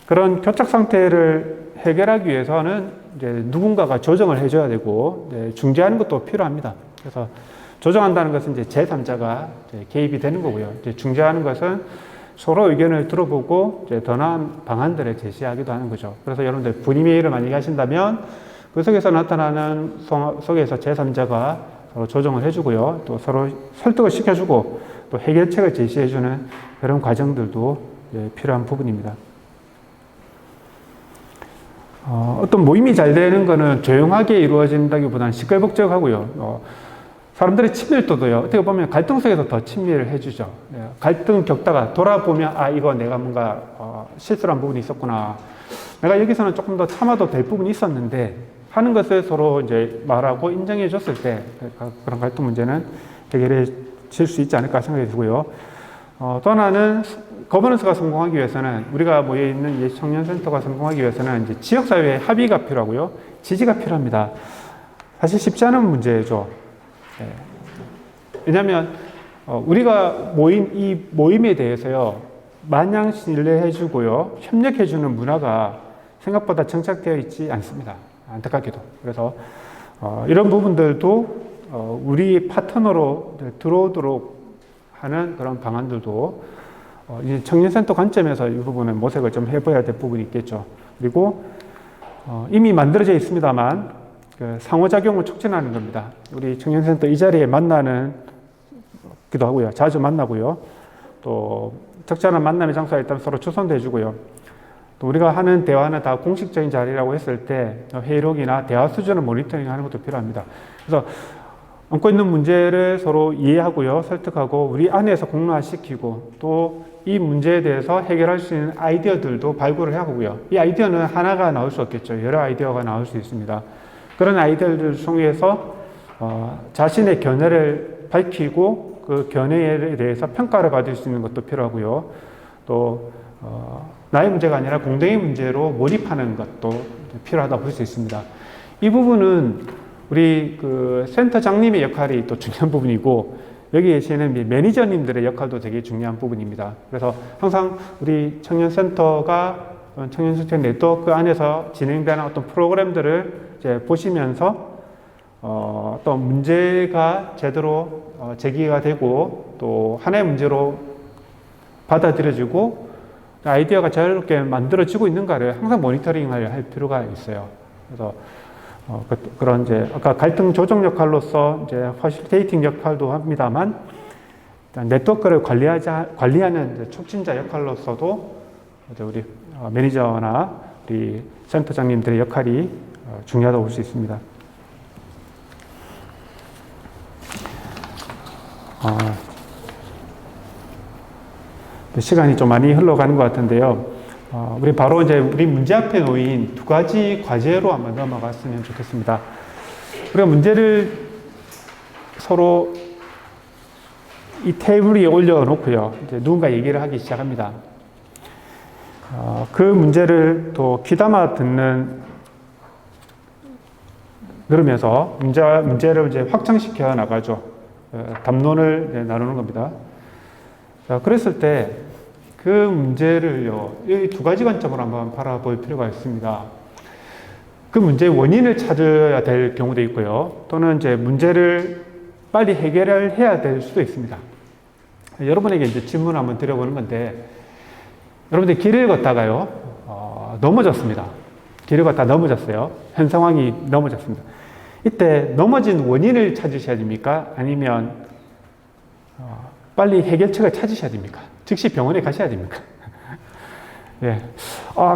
Speaker 2: 그런 교착 상태를 해결하기 위해서는 이제 누군가가 조정을 해줘야 되고, 중재하는 것도 필요합니다. 그래서 조정한다는 것은 이제 제3자가 개입이 되는 거고요. 이제 중재하는 것은 서로 의견을 들어보고 이제 더 나은 방안들을 제시하기도 하는 거죠. 그래서 여러분들 분위회의를 만약에 하신다면 그 속에서 나타나는 속에서 제3자가 서로 조정을 해주고요. 또 서로 설득을 시켜주고 또 해결책을 제시해주는 그런 과정들도 필요한 부분입니다. 어떤 모임이 잘 되는 거는 조용하게 이루어진다기보다는 시끌벅적하고요. 사람들의 친밀도도요, 어떻게 보면 갈등 속에서 더 친밀을 해주죠. 갈등 겪다가 돌아보면, 이거 내가 뭔가 실수를 한 부분이 있었구나. 내가 여기서는 조금 더 참아도 될 부분이 있었는데 하는 것을 서로 이제 말하고 인정해 줬을 때 그런 갈등 문제는 해결해질 수 있지 않을까 생각이 들고요. 또 하나는 거버넌스가 성공하기 위해서는, 우리가 모여있는 청년센터가 성공하기 위해서는 이제 지역사회의 합의가 필요하고요, 지지가 필요합니다. 사실 쉽지 않은 문제죠. 왜냐하면 우리가 모인 이 모임에 대해서요, 마냥 신뢰해주고요, 협력해주는 문화가 생각보다 정착되어 있지 않습니다. 안타깝게도. 그래서 이런 부분들도 우리 파트너로 들어오도록 하는 그런 방안들도 이제 청년센터 관점에서 이 부분은 모색을 좀 해봐야 될 부분이 있겠죠. 그리고 이미 만들어져 있습니다만 그 상호작용을 촉진하는 겁니다. 우리 청년센터 이 자리에 만나는 기도 하고요. 자주 만나고요. 또 적절한 만남의 장소가 있다면 서로 추선도 해주고요. 또 우리가 하는 대화는 다 공식적인 자리라고 했을 때 회의록이나 대화 수준을 모니터링하는 것도 필요합니다. 그래서 얹고 있는 문제를 서로 이해하고요, 설득하고 우리 안에서 공론화시키고 또 이 문제에 대해서 해결할 수 있는 아이디어들도 발굴을 하고요. 이 아이디어는 하나가 나올 수 없겠죠. 여러 아이디어가 나올 수 있습니다. 그런 아이디어를 통해서 자신의 견해를 밝히고 그 견해에 대해서 평가를 받을 수 있는 것도 필요하고요. 또 나의 문제가 아니라 공동의 문제로 몰입하는 것도 필요하다고 볼 수 있습니다. 이 부분은 우리 그 센터장님의 역할이 또 중요한 부분이고 여기 계시는 매니저님들의 역할도 되게 중요한 부분입니다. 그래서 항상 우리 청년센터가 청년수련 네트워크 안에서 진행되는 어떤 프로그램들을 이제 보시면서 어떤 문제가 제대로 제기가 되고 또 하나의 문제로 받아들여지고 아이디어가 자유롭게 만들어지고 있는가를 항상 모니터링을 할 필요가 있어요. 그래서 그런 이제 아까 갈등 조정 역할로서 이제 퍼실테이팅 역할도 합니다만 네트워크를 관리하는 촉진자 역할로서도 이제 우리 매니저나 우리 센터장님들의 역할이 중요하다고 볼 수 있습니다. 시간이 좀 많이 흘러가는 것 같은데요. 우리 바로 이제 우리 문제 앞에 놓인 두 가지 과제로 한번 넘어갔으면 좋겠습니다. 우리가 문제를 서로 이 테이블 위에 올려놓고요. 이제 누군가 얘기를 하기 시작합니다. 그 문제를 또 귀담아 들으면서 문제를 이제 확장시켜 나가죠. 담론을 이제 나누는 겁니다. 자, 그랬을 때 그 문제를요, 이 두 가지 관점으로 한번 바라볼 필요가 있습니다. 그 문제의 원인을 찾아야 될 경우도 있고요. 또는 이제 문제를 빨리 해결을 해야 될 수도 있습니다. 여러분에게 이제 질문을 한번 드려보는 건데, 여러분들 길을 걷다가요, 넘어졌습니다. 길을 걷다 넘어졌어요. 현 상황이 넘어졌습니다. 이때 넘어진 원인을 찾으셔야 됩니까? 아니면 빨리 해결책을 찾으셔야 됩니까? 즉시 병원에 가셔야 됩니까? 예.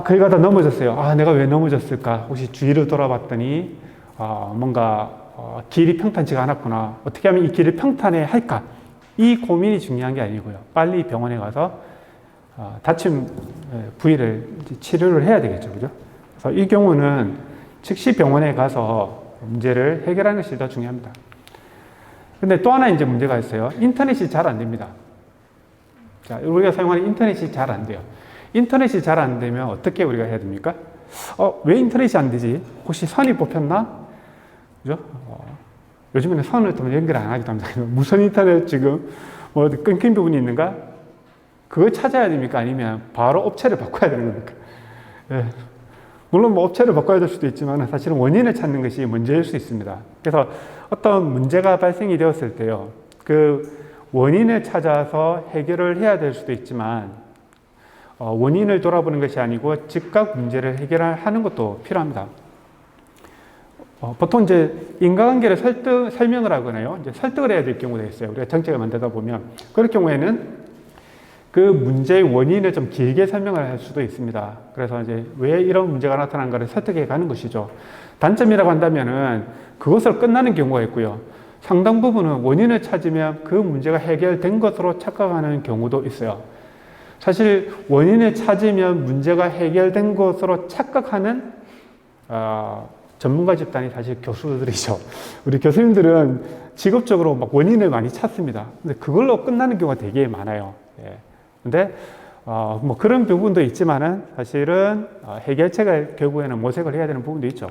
Speaker 2: 길 가다 넘어졌어요. 내가 왜 넘어졌을까? 혹시 주위를 돌아봤더니, 뭔가, 길이 평탄치가 않았구나. 어떻게 하면 이 길을 평탄해 할까? 이 고민이 중요한 게 아니고요. 빨리 병원에 가서, 다친 부위를 치료를 해야 되겠죠. 그죠? 그래서 이 경우는 즉시 병원에 가서 문제를 해결하는 것이 더 중요합니다. 근데 또 하나 이제 문제가 있어요. 인터넷이 잘 안 됩니다. 자, 우리가 사용하는 인터넷이 잘 안 돼요. 인터넷이 잘 안 되면 어떻게 우리가 해야 됩니까? 왜 인터넷이 안 되지? 혹시 선이 뽑혔나? 그죠? 요즘에는 선을 또 연결 안 하기도 합니다. 무선 인터넷 지금 뭐 끊긴 부분이 있는가? 그걸 찾아야 됩니까? 아니면 바로 업체를 바꿔야 되는 겁니까? 예. 물론 뭐 업체를 바꿔야 될 수도 있지만 사실은 원인을 찾는 것이 문제일 수 있습니다. 그래서 어떤 문제가 발생이 되었을 때요, 그 원인을 찾아서 해결을 해야 될 수도 있지만 원인을 돌아보는 것이 아니고 즉각 문제를 해결하는 것도 필요합니다. 보통 이제 인과관계를 설명을 하거나요, 이제 설득을 해야 될 경우가 있어요. 우리가 정책을 만들다 보면 그럴 경우에는 그 문제의 원인을 좀 길게 설명을 할 수도 있습니다. 그래서 이제 왜 이런 문제가 나타난가를 설득해 가는 것이죠. 단점이라고 한다면은 그것으로 끝나는 경우가 있고요. 상당 부분은 원인을 찾으면 그 문제가 해결된 것으로 착각하는 경우도 있어요. 사실 원인을 찾으면 문제가 해결된 것으로 착각하는 전문가 집단이 사실 교수들이죠. 우리 교수님들은 직업적으로 막 원인을 많이 찾습니다. 근데 그걸로 끝나는 경우가 되게 많아요. 예. 근데 뭐 그런 부분도 있지만은 사실은 해결책을 결국에는 모색을 해야 되는 부분도 있죠.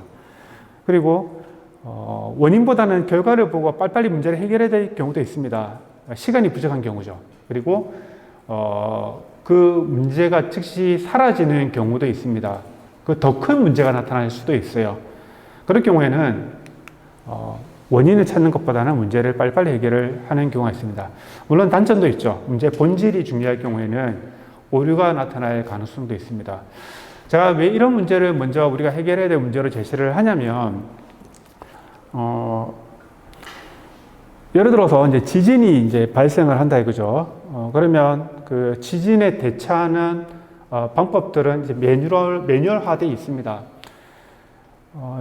Speaker 2: 그리고 원인보다는 결과를 보고 빨리빨리 문제를 해결해야 될 경우도 있습니다. 시간이 부족한 경우죠. 그리고 그 문제가 즉시 사라지는 경우도 있습니다. 그 더 큰 문제가 나타날 수도 있어요. 그럴 경우에는 원인을 찾는 것보다는 문제를 빨리빨리 해결을 하는 경우가 있습니다. 물론 단점도 있죠. 문제 본질이 중요할 경우에는 오류가 나타날 가능성도 있습니다. 제가 왜 이런 문제를 먼저 우리가 해결해야 될 문제로 제시를 하냐면, 예를 들어서 이제 지진이 이제 발생을 한다 이거죠. 그러면 그 지진에 대처하는 방법들은 이제 매뉴얼화되어 있습니다.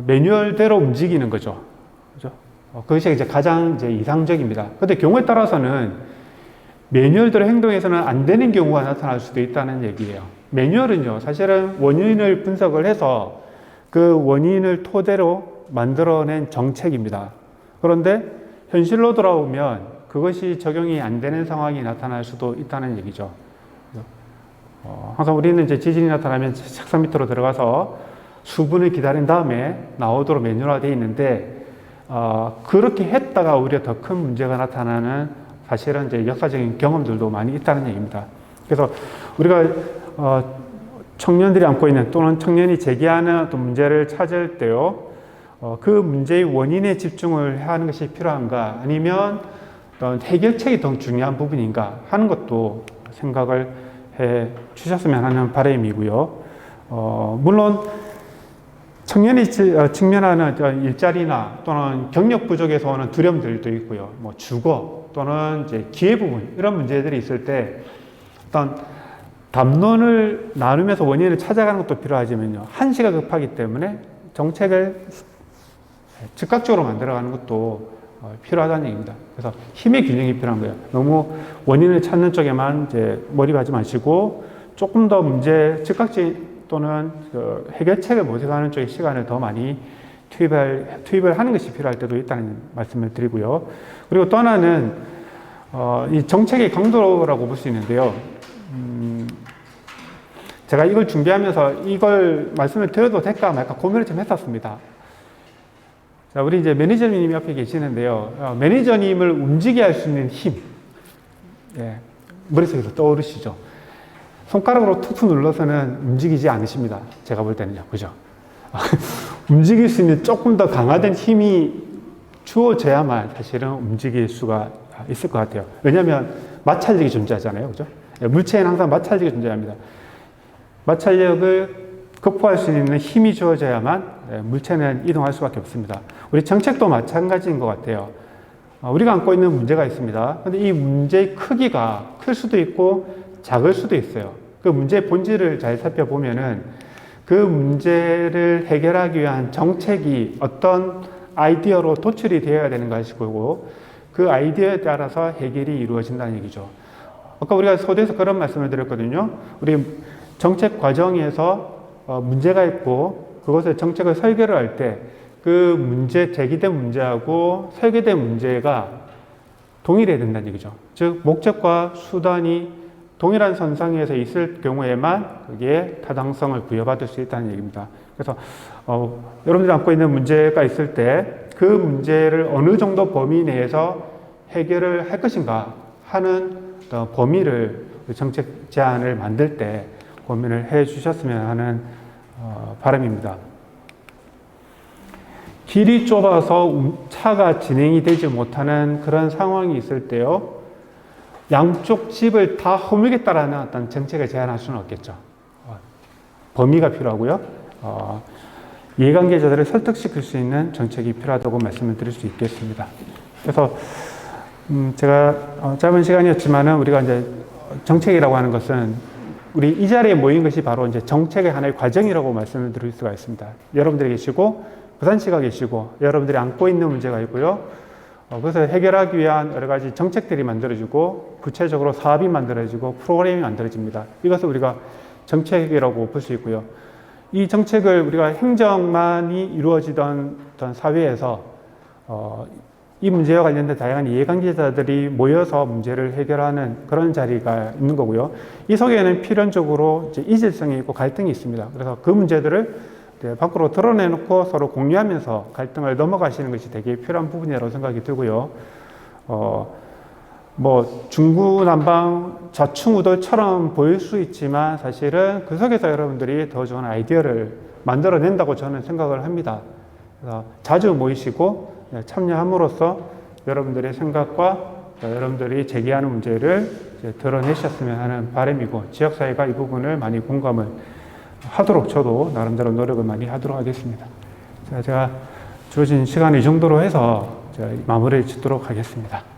Speaker 2: 매뉴얼대로 움직이는 거죠. 그죠? 그것이 이제 가장 이제 이상적입니다. 근데 경우에 따라서는 매뉴얼대로 행동해서는 안 되는 경우가 나타날 수도 있다는 얘기예요. 매뉴얼은요, 사실은 원인을 분석을 해서 그 원인을 토대로 만들어낸 정책입니다. 그런데 현실로 돌아오면 그것이 적용이 안 되는 상황이 나타날 수도 있다는 얘기죠. 항상 우리는 이제 지진이 나타나면 책상 밑으로 들어가서 수분을 기다린 다음에 나오도록 매뉴얼화되어 있는데, 그렇게 했다가 오히려 더 큰 문제가 나타나는 사실은 이제 역사적인 경험들도 많이 있다는 얘기입니다. 그래서 우리가 청년들이 안고 있는 또는 청년이 제기하는 어떤 문제를 찾을 때요, 그 문제의 원인에 집중을 하는 것이 필요한가, 아니면 어떤 해결책이 더 중요한 부분인가 하는 것도 생각을 해 주셨으면 하는 바람이고요. 물론 청년이 직면하는 일자리나 또는 경력 부족에서 오는 두려움들도 있고요. 뭐 주거 또는 이제 기회 부분, 이런 문제들이 있을 때 어떤 담론을 나누면서 원인을 찾아가는 것도 필요하지만요, 한시가 급하기 때문에 정책을 즉각적으로 만들어가는 것도 필요하다는 얘기입니다. 그래서 힘의 균형이 필요한 거예요. 너무 원인을 찾는 쪽에만 이제 몰입하지 마시고 조금 더 문제 즉각적 또는 그 해결책을 모색하는 쪽에 시간을 더 많이 투입을 하는 것이 필요할 때도 있다는 말씀을 드리고요. 그리고 또 하나는 이 정책의 강도라고 볼 수 있는데요. 제가 이걸 준비하면서 이걸 말씀을 드려도 될까 말까 고민을 좀 했었습니다. 자, 우리 이제 매니저님 옆에 계시는데요. 매니저님을 움직이게 할 수 있는 힘, 예, 머릿속에서 떠오르시죠? 손가락으로 툭툭 눌러서는 움직이지 않으십니다. 제가 볼 때는요. 그죠? 움직일 수 있는 조금 더 강화된 힘이 주어져야만 사실은 움직일 수가 있을 것 같아요. 왜냐하면 마찰력이 존재하잖아요. 그죠? 물체는 항상 마찰력이 존재합니다. 마찰력을 극복할 수 있는 힘이 주어져야만 물체는 이동할 수밖에 없습니다. 우리 정책도 마찬가지인 것 같아요. 우리가 안고 있는 문제가 있습니다. 그런데 이 문제의 크기가 클 수도 있고 작을 수도 있어요. 그 문제의 본질을 잘 살펴보면은 그 문제를 해결하기 위한 정책이 어떤 아이디어로 도출이 되어야 되는 것이고, 그 아이디어에 따라서 해결이 이루어진다는 얘기죠. 아까 우리가 서두에서 그런 말씀을 드렸거든요. 우리 정책 과정에서 문제가 있고 그것을 정책을 설계를 할 때 그 문제, 제기된 문제하고 설계된 문제가 동일해야 된다는 얘기죠. 즉 목적과 수단이 동일한 선상에서 있을 경우에만 그게 타당성을 부여받을 수 있다는 얘기입니다. 그래서 여러분들이 안고 있는 문제가 있을 때 그 문제를 어느 정도 범위 내에서 해결을 할 것인가 하는 범위를 정책 제안을 만들 때 고민을 해 주셨으면 하는 바람입니다. 길이 좁아서 차가 진행이 되지 못하는 그런 상황이 있을 때요, 양쪽 집을 다 허물겠다라는 어떤 정책을 제안할 수는 없겠죠. 범위가 필요하고요. 이해관계자들을 설득시킬 수 있는 정책이 필요하다고 말씀을 드릴 수 있겠습니다. 그래서 제가 짧은 시간이었지만은 우리가 이제 정책이라고 하는 것은 우리 이 자리에 모인 것이 바로 이제 정책의 하나의 과정이라고 말씀을 드릴 수가 있습니다. 여러분들이 계시고 부산시가 계시고 여러분들이 안고 있는 문제가 있고요. 그것을 해결하기 위한 여러 가지 정책들이 만들어지고 구체적으로 사업이 만들어지고 프로그램이 만들어집니다. 이것을 우리가 정책이라고 볼 수 있고요. 이 정책을 우리가 행정만이 이루어지던 사회에서 이 문제와 관련된 다양한 이해관계자들이 모여서 문제를 해결하는 그런 자리가 있는 거고요. 이 속에는 필연적으로 이제 이질성이 있고 갈등이 있습니다. 그래서 그 문제들을 밖으로 드러내놓고 서로 공유하면서 갈등을 넘어가시는 것이 되게 필요한 부분이라고 생각이 들고요. 뭐 중구난방 좌충우돌처럼 보일 수 있지만 사실은 그 속에서 여러분들이 더 좋은 아이디어를 만들어낸다고 저는 생각을 합니다. 그래서 자주 모이시고 참여함으로써 여러분들의 생각과 여러분들이 제기하는 문제를 드러내셨으면 하는 바람이고, 지역사회가 이 부분을 많이 공감을 하도록 저도 나름대로 노력을 많이 하도록 하겠습니다. 제가 주어진 시간 이 정도로 해서 마무리를 짓도록 하겠습니다.